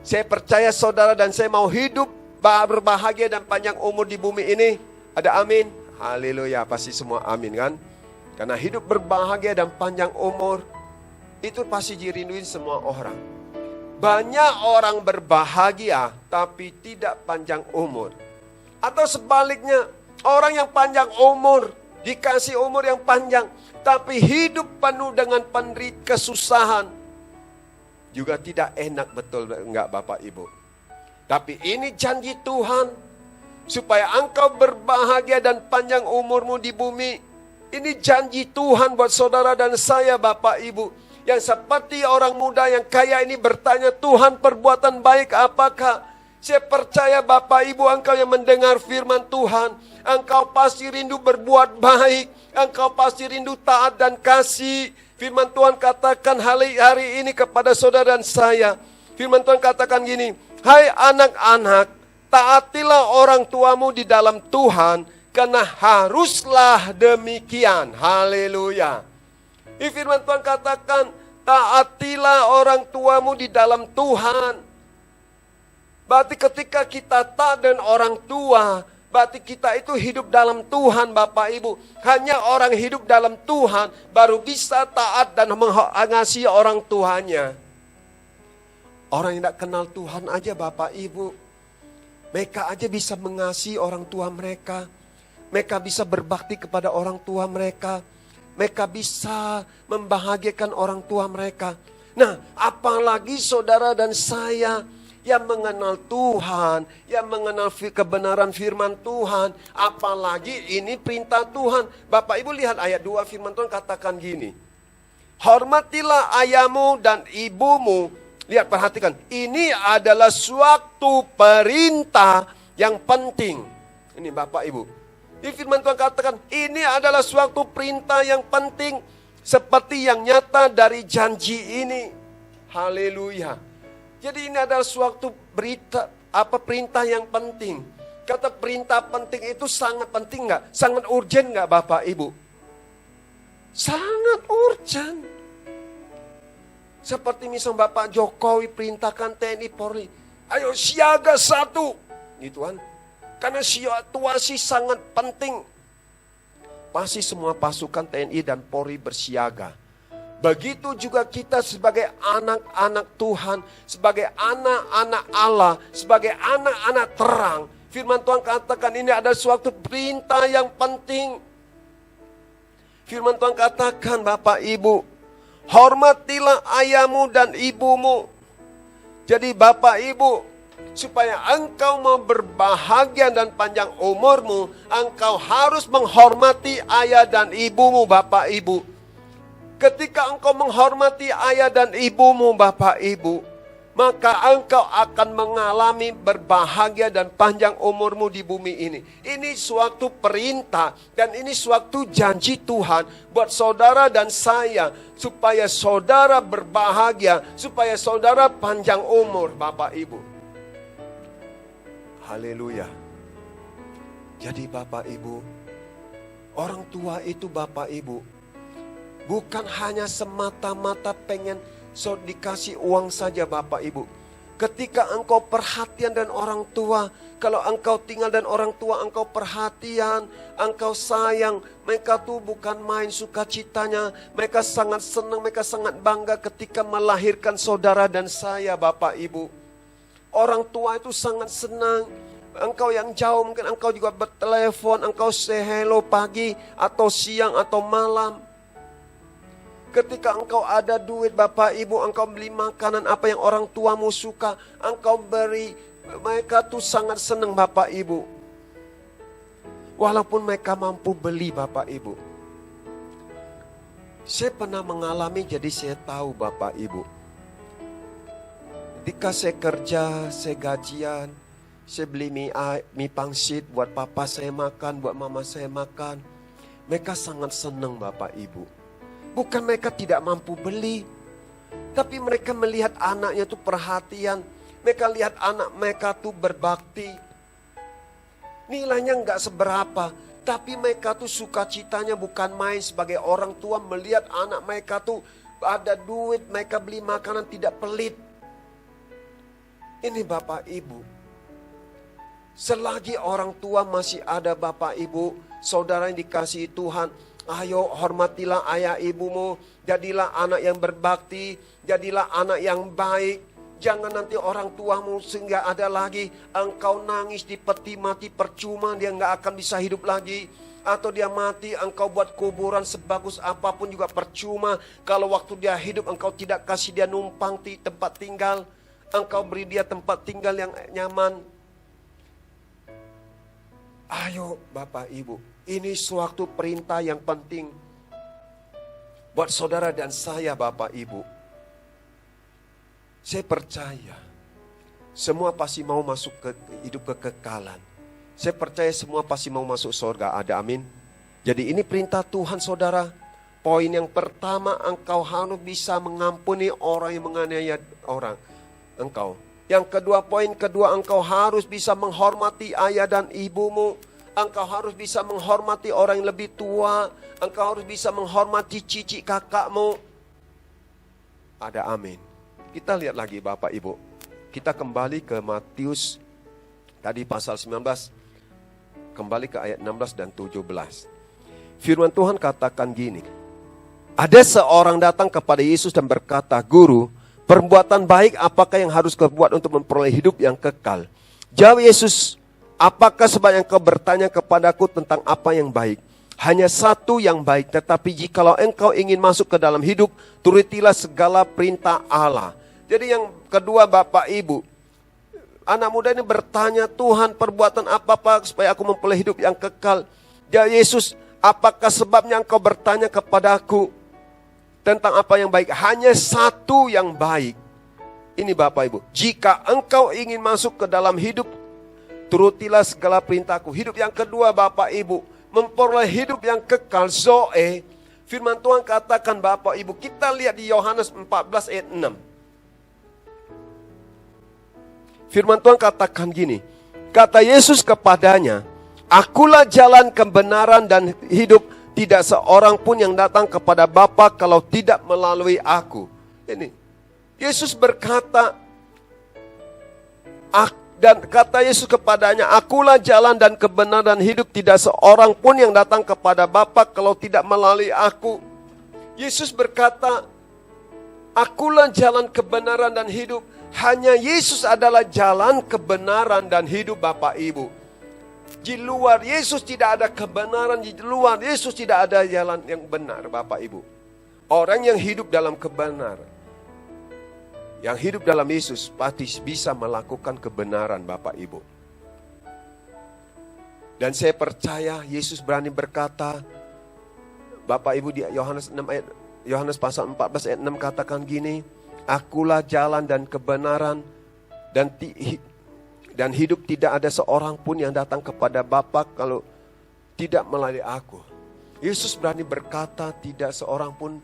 saya percaya saudara dan saya mau hidup berbahagia dan panjang umur di bumi ini. Ada amin? Haleluya, pasti semua amin kan? Karena hidup berbahagia dan panjang umur itu pasti dirinduin semua orang. Banyak orang berbahagia tapi tidak panjang umur. Atau sebaliknya, orang yang panjang umur dikasih umur yang panjang tapi hidup penuh dengan kesusahan. Juga tidak enak, betul enggak Bapak Ibu? Tapi ini janji Tuhan, supaya engkau berbahagia dan panjang umurmu di bumi. Ini janji Tuhan buat saudara dan saya Bapak Ibu. Yang seperti orang muda yang kaya ini bertanya, Tuhan perbuatan baik apakah? Saya percaya Bapak Ibu, engkau yang mendengar firman Tuhan, engkau pasti rindu berbuat baik. Engkau pasti rindu taat dan kasih. Firman Tuhan katakan hari ini kepada saudara dan saya. Firman Tuhan katakan gini, hai anak-anak, taatilah orang tuamu di dalam Tuhan, karena haruslah demikian. Haleluya. Firman Tuhan katakan, taatilah orang tuamu di dalam Tuhan. Berarti ketika kita taat dengan orang tua, berarti kita itu hidup dalam Tuhan, Bapak Ibu. Hanya orang hidup dalam Tuhan baru bisa taat dan mengasihi orang tuanya. Orang yang tidak kenal Tuhan aja, Bapak Ibu, mereka aja bisa mengasihi orang tua mereka. Mereka bisa berbakti kepada orang tua mereka. Mereka bisa membahagiakan orang tua mereka. Nah, apalagi saudara dan saya yang mengenal Tuhan, yang mengenal kebenaran firman Tuhan. Apalagi ini perintah Tuhan. Bapak Ibu lihat ayat 2 firman Tuhan katakan gini. Hormatilah ayahmu dan ibumu. Lihat, perhatikan. Ini adalah suatu perintah yang penting. Ini Bapak Ibu. Di firman Tuhan katakan, ini adalah suatu perintah yang penting. Seperti yang nyata dari janji ini. Haleluya. Jadi ini adalah suatu perintah yang penting. Kata perintah penting itu sangat penting nggak? Sangat urgent nggak Bapak Ibu? Sangat urgent. Seperti misal Bapak Jokowi perintahkan TNI Polri, ayo siaga 1. Gitu kan? Karena situasi sangat penting. Pasti semua pasukan TNI dan Polri bersiaga. Begitu juga kita sebagai anak-anak Tuhan, sebagai anak-anak Allah, sebagai anak-anak terang. Firman Tuhan katakan ini ada suatu perintah yang penting. Firman Tuhan katakan, Bapak Ibu, hormatilah ayahmu dan ibumu. Jadi Bapak Ibu, supaya engkau mau berbahagia dan panjang umurmu, engkau harus menghormati ayah dan ibumu, Bapak Ibu. Ketika engkau menghormati ayah dan ibumu, Bapak Ibu, maka engkau akan mengalami berbahagia dan panjang umurmu di bumi ini. Ini suatu perintah dan ini suatu janji Tuhan buat saudara dan saya, supaya saudara berbahagia, supaya saudara panjang umur, Bapak Ibu. Haleluya. Jadi Bapak Ibu, orang tua itu Bapak Ibu, bukan hanya semata-mata pengen dikasih uang saja Bapak Ibu. Ketika engkau perhatian dan orang tua, kalau engkau tinggal dan orang tua engkau perhatian, engkau sayang, mereka tuh bukan main sukacitanya. Mereka sangat senang, mereka sangat bangga ketika melahirkan saudara dan saya Bapak Ibu. Orang tua itu sangat senang. Engkau yang jauh mungkin engkau juga bertelepon, engkau say hello pagi atau siang atau malam. Ketika engkau ada duit Bapak Ibu, engkau beli makanan apa yang orang tuamu suka, engkau beri. Mereka tuh sangat senang Bapak Ibu. Walaupun mereka mampu beli Bapak Ibu. Saya pernah mengalami, jadi saya tahu Bapak Ibu. Ketika saya kerja, saya gajian, saya beli mie pangsit buat papa saya makan, buat mama saya makan. Mereka sangat senang Bapak Ibu. Bukan mereka tidak mampu beli, tapi mereka melihat anaknya itu perhatian. Mereka lihat anak mereka tuh berbakti. Nilainya nggak seberapa, tapi mereka tuh sukacitanya bukan main. Sebagai orang tua melihat anak mereka tuh ada duit, mereka beli makanan tidak pelit. Ini Bapak Ibu, selagi orang tua masih ada Bapak Ibu, saudara yang dikasihi Tuhan, ayo hormatilah ayah ibumu, jadilah anak yang berbakti, jadilah anak yang baik. Jangan nanti orang tuamu sehingga ada lagi engkau nangis di peti mati percuma, dia nggak akan bisa hidup lagi. Atau dia mati, engkau buat kuburan sebagus apapun juga percuma. Kalau waktu dia hidup engkau tidak kasih dia numpang di tempat tinggal, engkau beri dia tempat tinggal yang nyaman. Ayo Bapak Ibu, ini suatu perintah yang penting buat saudara dan saya Bapak Ibu. Saya percaya semua pasti mau masuk ke hidup kekekalan. Saya percaya semua pasti mau masuk surga. Ada amin. Jadi ini perintah Tuhan saudara. Poin yang pertama, engkau harus bisa mengampuni orang yang menganiaya engkau. Yang kedua, poin kedua, engkau harus bisa menghormati ayah dan ibumu. Engkau harus bisa menghormati orang yang lebih tua. Engkau harus bisa menghormati cici kakakmu. Ada amin. Kita lihat lagi Bapak Ibu. Kita kembali ke Matius, tadi pasal 19. Kembali ke ayat 16 dan 17. Firman Tuhan katakan gini. Ada seorang datang kepada Yesus dan berkata, Guru, perbuatan baik apakah yang harus kau buat untuk memperoleh hidup yang kekal? Jawab Yesus, apakah sebab yang kau bertanya kepadaku tentang apa yang baik? Hanya satu yang baik, tetapi jikalau engkau ingin masuk ke dalam hidup, turutilah segala perintah Allah. Jadi yang kedua Bapak Ibu, anak muda ini bertanya, Tuhan perbuatan apa supaya aku memperoleh hidup yang kekal? Jawab Yesus, apakah sebabnya engkau bertanya kepadaku tentang apa yang baik? Hanya satu yang baik. Ini Bapak Ibu, jika engkau ingin masuk ke dalam hidup, turutilah segala perintahku. Hidup yang kedua Bapak Ibu, memperoleh hidup yang kekal, Zoe. Firman Tuhan katakan Bapak Ibu, kita lihat di Yohanes 14 ayat 6. Firman Tuhan katakan gini, kata Yesus kepadanya, Akulah jalan kebenaran dan hidup, tidak seorang pun yang datang kepada Bapa kalau tidak melalui aku. Ini, Yesus berkata, dan kata Yesus kepadanya, Akulah jalan dan kebenaran dan hidup, tidak seorang pun yang datang kepada Bapa kalau tidak melalui aku. Yesus berkata, Akulah jalan kebenaran dan hidup. Hanya Yesus adalah jalan kebenaran dan hidup Bapak Ibu. Di luar Yesus tidak ada kebenaran, di luar Yesus tidak ada jalan yang benar Bapak Ibu. Orang yang hidup dalam kebenaran, yang hidup dalam Yesus pasti bisa melakukan kebenaran Bapak Ibu. Dan saya percaya Yesus berani berkata, Bapak Ibu di Yohanes pasal 14 ayat 6 katakan gini, Akulah jalan dan kebenaran dan hidup, tidak ada seorang pun yang datang kepada Bapa kalau tidak melalui aku. Yesus berani berkata tidak seorang pun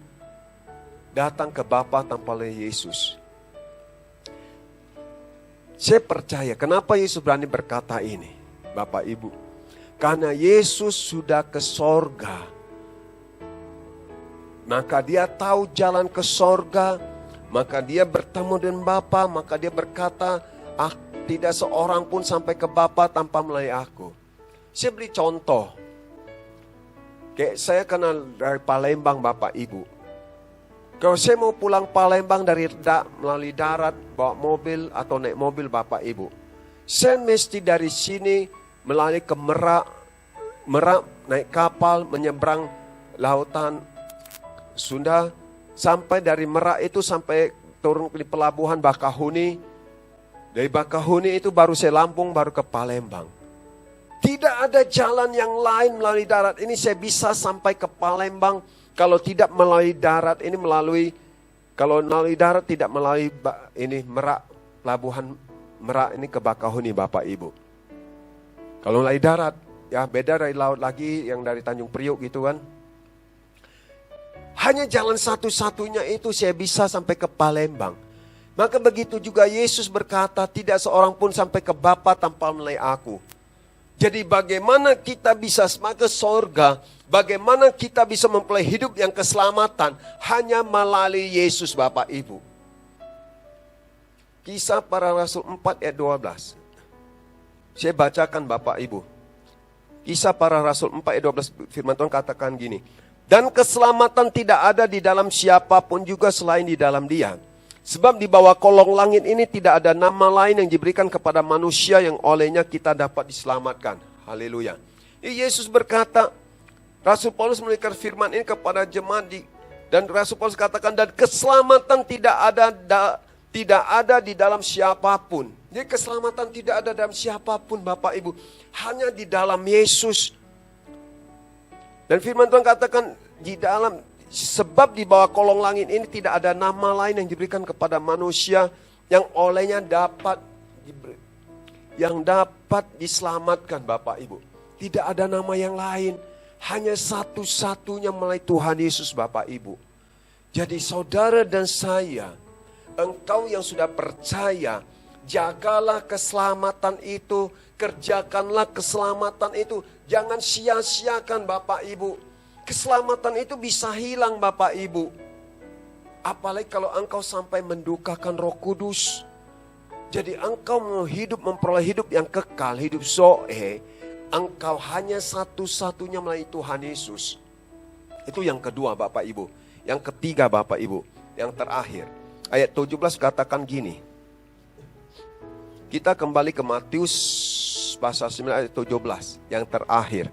datang ke Bapa tanpa melalui Yesus. Saya percaya kenapa Yesus berani berkata ini Bapak Ibu. Karena Yesus sudah ke sorga. Maka dia tahu jalan ke sorga. Maka dia bertemu dengan Bapa. Maka dia berkata, tidak seorang pun sampai ke Bapa tanpa melalui aku. Saya beri contoh. Kayak saya kenal dari Palembang Bapak Ibu. Kalau saya mau pulang Palembang melalui darat, bawa mobil atau naik mobil Bapak Ibu. Saya mesti dari sini melalui ke Merak, naik kapal, menyeberang lautan Sunda. Sampai dari Merak itu sampai turun di pelabuhan Bakahuni. Dari Bakahuni itu baru saya Lampung, baru ke Palembang. Tidak ada jalan yang lain melalui darat. Ini saya bisa sampai ke Palembang. Kalau tidak melalui darat, ini kalau melalui darat tidak melalui ini Merak, pelabuhan Merak ini ke Bakahuni Bapak Ibu. Kalau melalui darat, ya beda dari laut lagi yang dari Tanjung Priok gitu kan. Hanya jalan satu-satunya itu saya bisa sampai ke Palembang. Maka begitu juga Yesus berkata, tidak seorang pun sampai ke Bapa tanpa melalui aku. Jadi bagaimana kita bisa ke sorga, bagaimana kita bisa memperoleh hidup yang keselamatan, hanya melalui Yesus Bapak Ibu. Kisah Para Rasul 4 ayat 12. Saya bacakan Bapak Ibu. Kisah Para Rasul 4 ayat 12, firman Tuhan katakan gini. Dan keselamatan tidak ada di dalam siapapun juga selain di dalam Dia. Sebab di bawah kolong langit ini tidak ada nama lain yang diberikan kepada manusia yang olehnya kita dapat diselamatkan. Haleluya. Yesus berkata, Rasul Paulus memberikan firman ini kepada jemaat dan Rasul Paulus katakan, dan keselamatan tidak ada di dalam siapapun. Jadi keselamatan tidak ada dalam siapapun Bapak Ibu. Hanya di dalam Yesus. Dan firman Tuhan katakan sebab di bawah kolong langit ini tidak ada nama lain yang diberikan kepada manusia yang olehnya dapat diselamatkan Bapak Ibu. Tidak ada nama yang lain. hanya satu-satunya melalui Tuhan Yesus Bapak Ibu. Jadi saudara dan saya, engkau yang sudah percaya, jagalah keselamatan itu, kerjakanlah keselamatan itu. Jangan sia-siakan Bapak Ibu. Keselamatan itu bisa hilang Bapak Ibu. Apalagi kalau engkau sampai mendukakan Roh Kudus. Jadi engkau mau hidup, memperoleh hidup yang kekal, hidup Zoe. Engkau hanya satu-satunya melalui Tuhan Yesus. Itu yang kedua Bapak Ibu. Yang ketiga Bapak Ibu. Yang terakhir. Ayat 17 katakan gini. Kita kembali ke Matius pasal 9 ayat 17. Yang terakhir.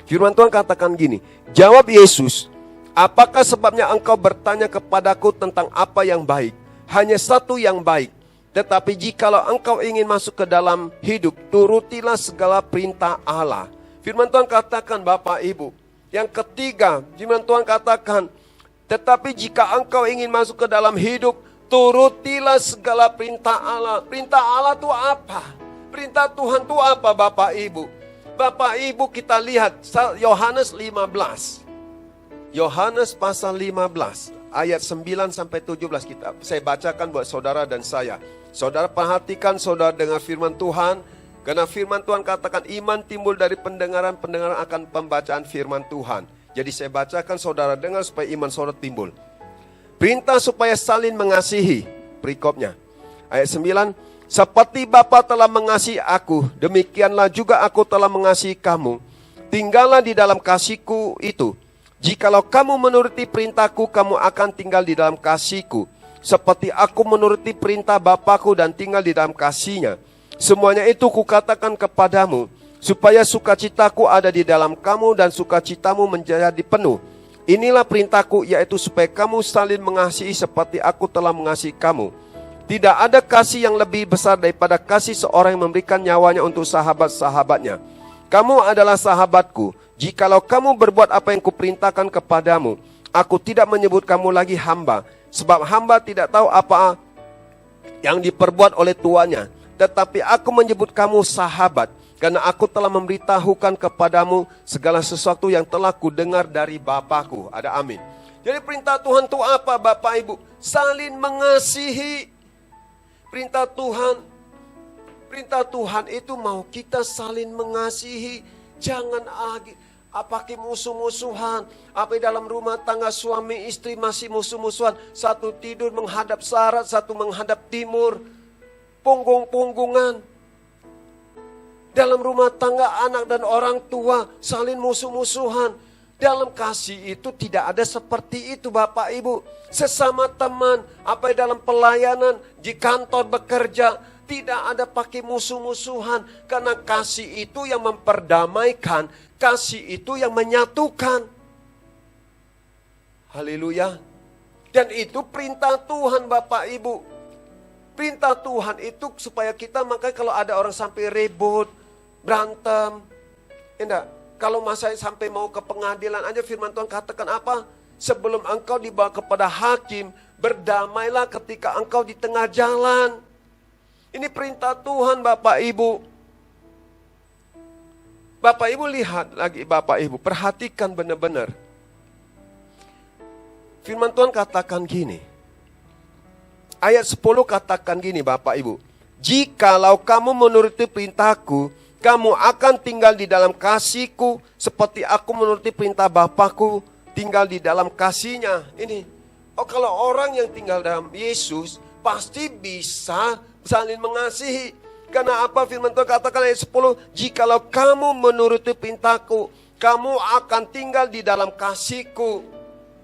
Firman Tuhan katakan gini. Jawab Yesus. Apakah sebabnya engkau bertanya kepadaku tentang apa yang baik? Hanya satu yang baik. Tetapi jikalau engkau ingin masuk ke dalam hidup, turutilah segala perintah Allah. Firman Tuhan katakan Bapak Ibu. Yang ketiga, firman Tuhan katakan, tetapi jika engkau ingin masuk ke dalam hidup, turutilah segala perintah Allah. Perintah Allah itu apa? Perintah Tuhan itu apa Bapak Ibu? Bapak Ibu kita lihat Yohanes 15. Yohanes pasal 15 ayat 9 sampai 17 saya bacakan buat saudara dan saya. Saudara perhatikan, saudara dengar firman Tuhan. Karena firman Tuhan katakan iman timbul dari pendengaran, pendengaran akan pembacaan firman Tuhan. Jadi saya bacakan, saudara dengar supaya iman saudara timbul. Perintah supaya saling mengasihi. Perikopnya ayat 9. Seperti Bapa telah mengasihi aku, demikianlah juga aku telah mengasihi kamu. Tinggallah di dalam kasihku itu. Jikalau kamu menuruti perintahku, kamu akan tinggal di dalam kasihku. Seperti aku menuruti perintah Bapakku dan tinggal di dalam kasihnya. Semuanya itu kukatakan kepadamu, supaya sukacitaku ada di dalam kamu dan sukacitamu menjadi penuh. Inilah perintahku, yaitu supaya kamu saling mengasihi seperti aku telah mengasihi kamu. Tidak ada kasih yang lebih besar daripada kasih seorang yang memberikan nyawanya untuk sahabat-sahabatnya. Kamu adalah sahabatku, jikalau kamu berbuat apa yang kuperintahkan kepadamu. Aku tidak menyebut kamu lagi hamba, sebab hamba tidak tahu apa yang diperbuat oleh tuannya. Tetapi aku menyebut kamu sahabat, karena aku telah memberitahukan kepadamu segala sesuatu yang telah kudengar dari Bapakku. Ada amin. Jadi perintah Tuhan itu apa Bapak Ibu? Saling mengasihi. Perintah Tuhan itu mau kita saling mengasihi. Jangan pakai musuh-musuhan. Apa dalam rumah tangga suami istri masih musuh-musuhan. Satu tidur menghadap barat, satu menghadap timur. Punggung-punggungan. Dalam rumah tangga anak dan orang tua saling musuh-musuhan. Dalam kasih itu tidak ada seperti itu Bapak Ibu. Sesama teman, apa dalam pelayanan, di kantor bekerja, tidak ada pakai musuh-musuhan. Karena kasih itu yang memperdamaikan, kasih itu yang menyatukan. Haleluya. Dan itu perintah Tuhan Bapak Ibu. Perintah Tuhan itu supaya kita, makanya kalau ada orang sampai ribut, berantem, enggak. Kalau masa sampai mau ke pengadilan aja firman Tuhan katakan apa? Sebelum engkau dibawa kepada hakim, berdamailah ketika engkau di tengah jalan. Ini perintah Tuhan Bapak Ibu. Bapak Ibu lihat lagi Bapak Ibu, perhatikan benar-benar. Firman Tuhan katakan gini. Ayat 10 katakan gini Bapak Ibu. Jikalau kamu menuruti perintahku, kamu akan tinggal di dalam kasihku, seperti aku menuruti perintah Bapakku, tinggal di dalam kasihnya. Ini, kalau orang yang tinggal dalam Yesus, pasti bisa saling mengasihi. Karena apa firman Tuhan katakan ayat 10, jikalau kamu menuruti perintahku, kamu akan tinggal di dalam kasihku.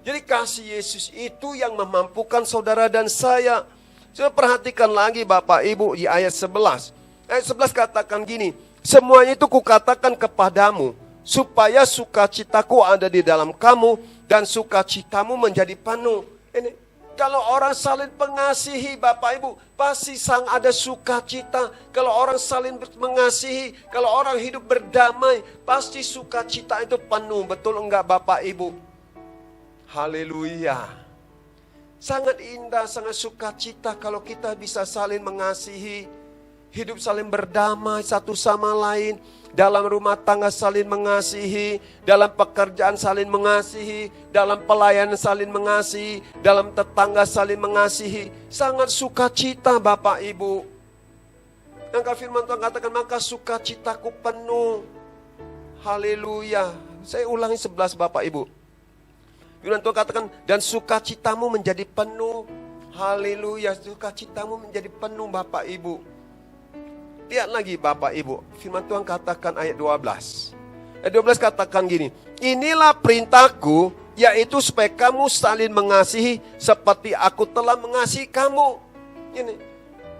Jadi kasih Yesus itu yang memampukan saudara dan saya. Coba perhatikan lagi Bapak Ibu di ayat 11. Ayat 11 katakan gini, semuanya itu kukatakan kepadamu, supaya sukacitaku ada di dalam kamu, dan sukacitamu menjadi penuh. Ini, kalau orang saling mengasihi Bapak Ibu, pasti ada sukacita. Kalau orang saling mengasihi, kalau orang hidup berdamai, pasti sukacita itu penuh. Betul enggak Bapak Ibu? Haleluya. Sangat indah, sangat sukacita kalau kita bisa saling mengasihi. Hidup saling berdamai satu sama lain. Dalam rumah tangga saling mengasihi. Dalam pekerjaan saling mengasihi. Dalam pelayanan saling mengasihi. Dalam tetangga saling mengasihi. Sangat sukacita Bapak Ibu. Maka firman Tuhan katakan, maka sukacitaku penuh. Haleluya. Saya ulangi 11 Bapak Ibu. Firman Tuhan katakan, dan sukacitamu menjadi penuh. Haleluya, sukacitamu menjadi penuh Bapak Ibu. Lihat lagi Bapak Ibu, firman Tuhan katakan ayat 12. Ayat 12 katakan gini, inilah perintahku, yaitu supaya kamu saling mengasihi seperti aku telah mengasihi kamu. Ini.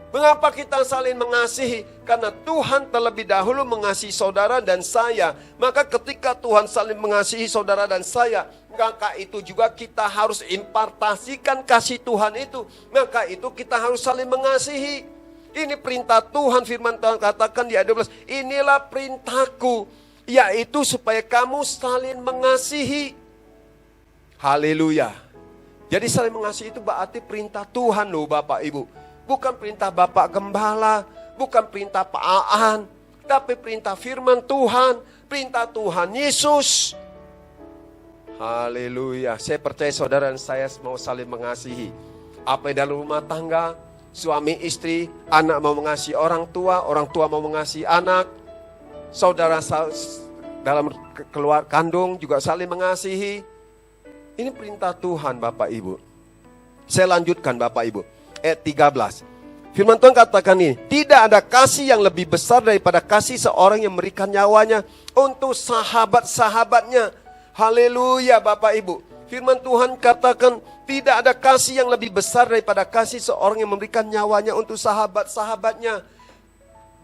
Mengapa kita saling mengasihi? Karena Tuhan terlebih dahulu mengasihi saudara dan saya. Maka ketika Tuhan saling mengasihi saudara dan saya, maka itu juga kita harus impartasikan kasih Tuhan itu. Maka itu kita harus saling mengasihi. Ini perintah Tuhan, firman Tuhan katakan di ayat 12. Inilah perintahku, yaitu supaya kamu saling mengasihi. Haleluya. Jadi saling mengasihi itu berarti perintah Tuhan loh Bapak Ibu. Bukan perintah Bapak Gembala, bukan perintah Pak Aan, tapi perintah firman Tuhan, perintah Tuhan Yesus. Haleluya. Saya percaya saudara dan saya mau saling mengasihi. Apa yang dalam rumah tangga, suami istri, anak mau mengasihi orang tua mau mengasihi anak. Saudara dalam keluarga kandung juga saling mengasihi. Ini perintah Tuhan Bapak Ibu. Saya lanjutkan Bapak Ibu. Ayat 13. Firman Tuhan katakan ini, tidak ada kasih yang lebih besar daripada kasih seorang yang memberikan nyawanya untuk sahabat-sahabatnya. Haleluya Bapak Ibu. Firman Tuhan katakan, tidak ada kasih yang lebih besar daripada kasih seorang yang memberikan nyawanya untuk sahabat-sahabatnya.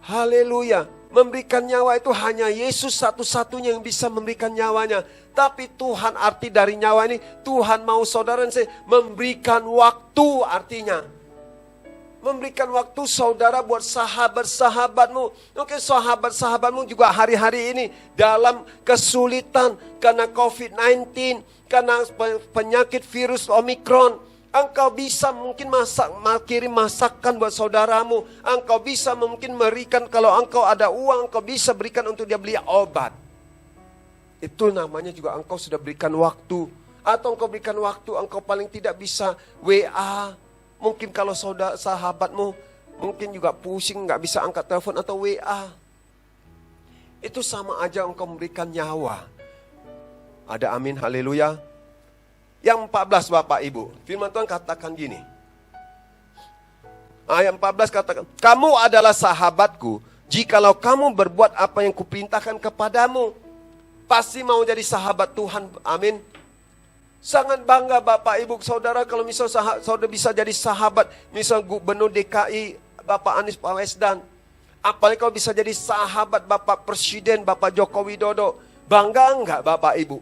Haleluya. Memberikan nyawa itu hanya Yesus satu-satunya yang bisa memberikan nyawanya. Tapi Tuhan, arti dari nyawa ini, Tuhan mau saudara dan saya memberikan waktu artinya. Memberikan waktu saudara buat sahabat-sahabatmu. Mungkin sahabat-sahabatmu juga hari-hari ini dalam kesulitan karena COVID-19, karena penyakit virus Omikron. Engkau bisa mungkin kirim masakan buat saudaramu. Engkau bisa mungkin berikan, kalau engkau ada uang, engkau bisa berikan untuk dia beli obat. Itu namanya juga engkau sudah berikan waktu. Atau engkau berikan waktu, engkau paling tidak bisa WA. Mungkin kalau sahabatmu mungkin juga pusing, gak bisa angkat telepon atau WA. Itu sama aja engkau memberikan nyawa. Ada amin, haleluya. Yang 14 Bapak Ibu, firman Tuhan katakan gini. Ayat 14 katakan, kamu adalah sahabatku jikalau kamu berbuat apa yang kuperintahkan kepadamu. Pasti mau jadi sahabat Tuhan, amin. Sangat bangga Bapak Ibu Saudara kalau misal saudara bisa jadi sahabat misal Gubernur DKI Bapak Anies Baswedan. Apalagi kalau bisa jadi sahabat Bapak Presiden Bapak Joko Widodo. Bangga enggak Bapak Ibu?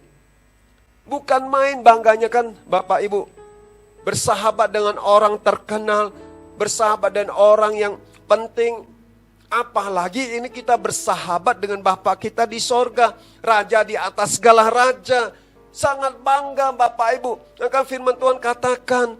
Bukan main bangganya kan Bapak Ibu. Bersahabat dengan orang terkenal, bersahabat dengan orang yang penting. Apalagi ini kita bersahabat dengan Bapak kita di sorga, Raja di atas segala raja. Sangat bangga Bapak Ibu. Maka firman Tuhan katakan,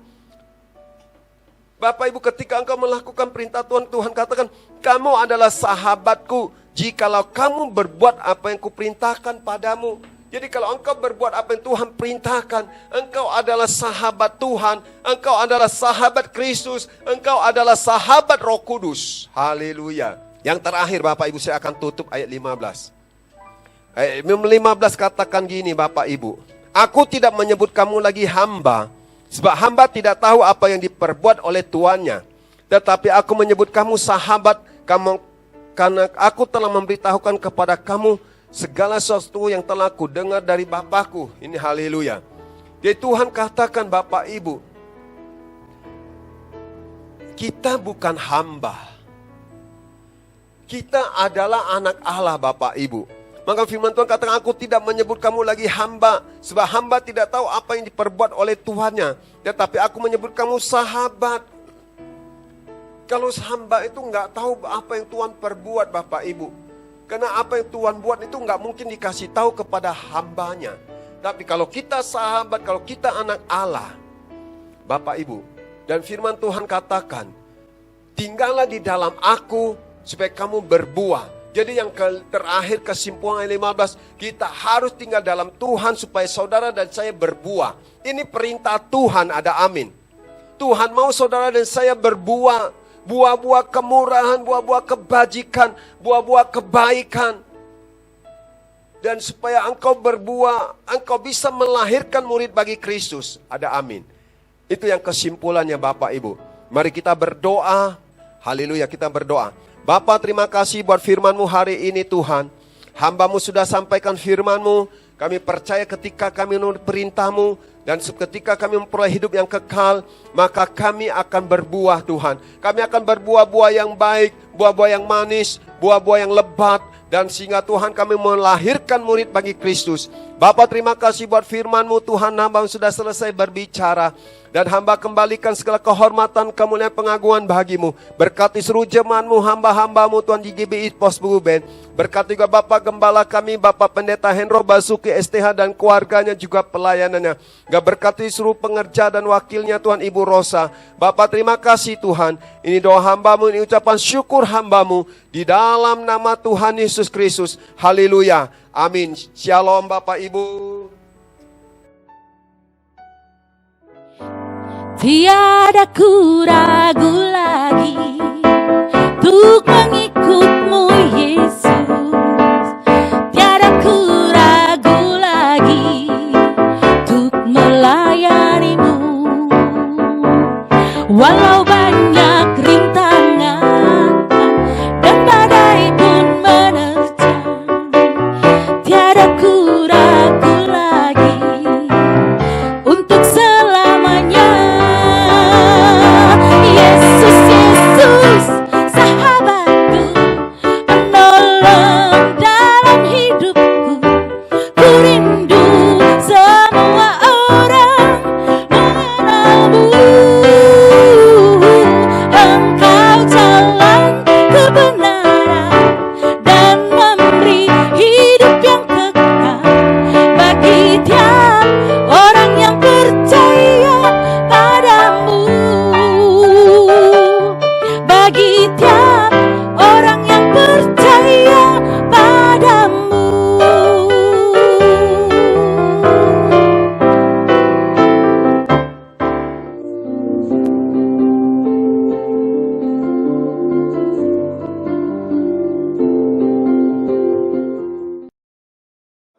Bapak Ibu ketika engkau melakukan perintah Tuhan, Tuhan katakan, kamu adalah sahabatku jikalau kamu berbuat apa yang kuperintahkan padamu. Jadi kalau engkau berbuat apa yang Tuhan perintahkan, engkau adalah sahabat Tuhan, engkau adalah sahabat Kristus, engkau adalah sahabat Roh Kudus. Haleluya. Yang terakhir Bapak Ibu, saya akan tutup ayat 15. Ayat 15 katakan gini Bapak Ibu. Aku tidak menyebut kamu lagi hamba, sebab hamba tidak tahu apa yang diperbuat oleh tuannya. Tetapi aku menyebut kamu sahabat, karena aku telah memberitahukan kepada kamu segala sesuatu yang telah ku dengar dari Bapakku. Ini haleluya. Jadi Tuhan katakan Bapak Ibu, kita bukan hamba. Kita adalah anak Allah Bapak Ibu. Maka firman Tuhan katakan, aku tidak menyebut kamu lagi hamba, sebab hamba tidak tahu apa yang diperbuat oleh tuannya. Tetapi aku menyebut kamu sahabat. Kalau hamba itu nggak tahu apa yang Tuhan perbuat Bapak Ibu. Karena apa yang Tuhan buat itu nggak mungkin dikasih tahu kepada hambanya. Tapi kalau kita sahabat, kalau kita anak Allah, Bapak Ibu, dan firman Tuhan katakan, tinggallah di dalam aku supaya kamu berbuah. Jadi yang terakhir kesimpulan 15, kita harus tinggal dalam Tuhan supaya saudara dan saya berbuah. Ini perintah Tuhan, ada amin. Tuhan mau saudara dan saya berbuah, buah-buah kemurahan, buah-buah kebajikan, buah-buah kebaikan. Dan supaya engkau berbuah, engkau bisa melahirkan murid bagi Kristus, ada amin. Itu yang kesimpulannya Bapak Ibu. Mari kita berdoa, haleluya, kita berdoa. Bapa, terima kasih buat firman-Mu hari ini Tuhan. Hamba-Mu sudah sampaikan firman-Mu. Kami percaya ketika kami menurut perintah-Mu dan ketika kami memperoleh hidup yang kekal, maka kami akan berbuah Tuhan. Kami akan berbuah-buah yang baik, buah-buah yang manis, buah-buah yang lebat. Dan sehingga Tuhan kami melahirkan murid bagi Kristus. Bapa, terima kasih buat firman-Mu Tuhan. Hamba sudah selesai berbicara. Dan hamba kembalikan segala kehormatan, kemuliaan, pengagungan bagimu. Berkati seluruh jemaat-Mu, hamba-hamba-Mu Tuhan GGBI Pos Buben. Berkati juga Bapak Gembala kami, Bapak Pendeta Hendro Basuki STH dan keluarganya juga pelayanannya. Gak berkati seluruh pengerja dan wakilnya Tuhan Ibu Rosa. Bapak terima kasih Tuhan. Ini doa hamba-Mu, ini ucapan syukur hamba-Mu. Di dalam nama Tuhan Yesus Kristus. Haleluya. Amin. Shalom Bapak Ibu. Tiada ku ragu lagi untuk mengikut-Mu Yesus. Tiada ku ragu lagi untuk melayani-Mu. Walau banyak rintangan dan badai pun menerjang, tiada ku ragu lagi untuk selamanya. Yesus, Yesus, sahabatku, penolong dalam hidupku. Ku rindu semua orang mengenal-Mu. Engkau jalan kebenaran dan memberi hidup yang kekal bagi tiap orang yang percaya padamu. Bagi tiap orang yang percaya padamu.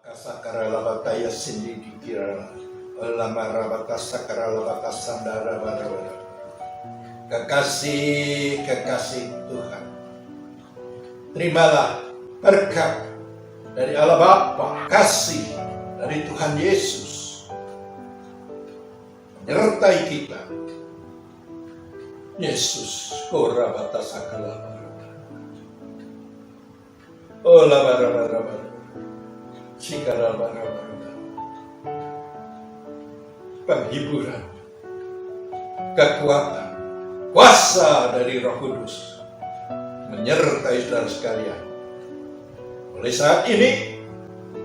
Kasakara labataya sindi dikira lamara bakasakara labakasandara bara. Kekasih Tuhan, terimalah berkat dari Allah Bapa, kasih dari Tuhan Yesus menyertai kita. Yesus, korabata sakala bara. Oh labara. Sikara bara. Penghiburan, kekuatan, kuasa dari Roh Kudus menyertai saudara sekalian. Mulai saat ini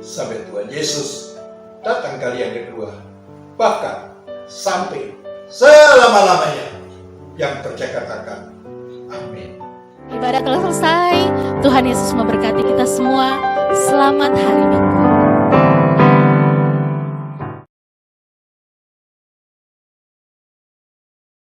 sampai Tuhan Yesus datang kali yang kedua, bahkan sampai selama-lamanya. Yang percaya katakan amin. Ibadah telah selesai. Tuhan Yesus memberkati kita semua. Selamat hari Minggu.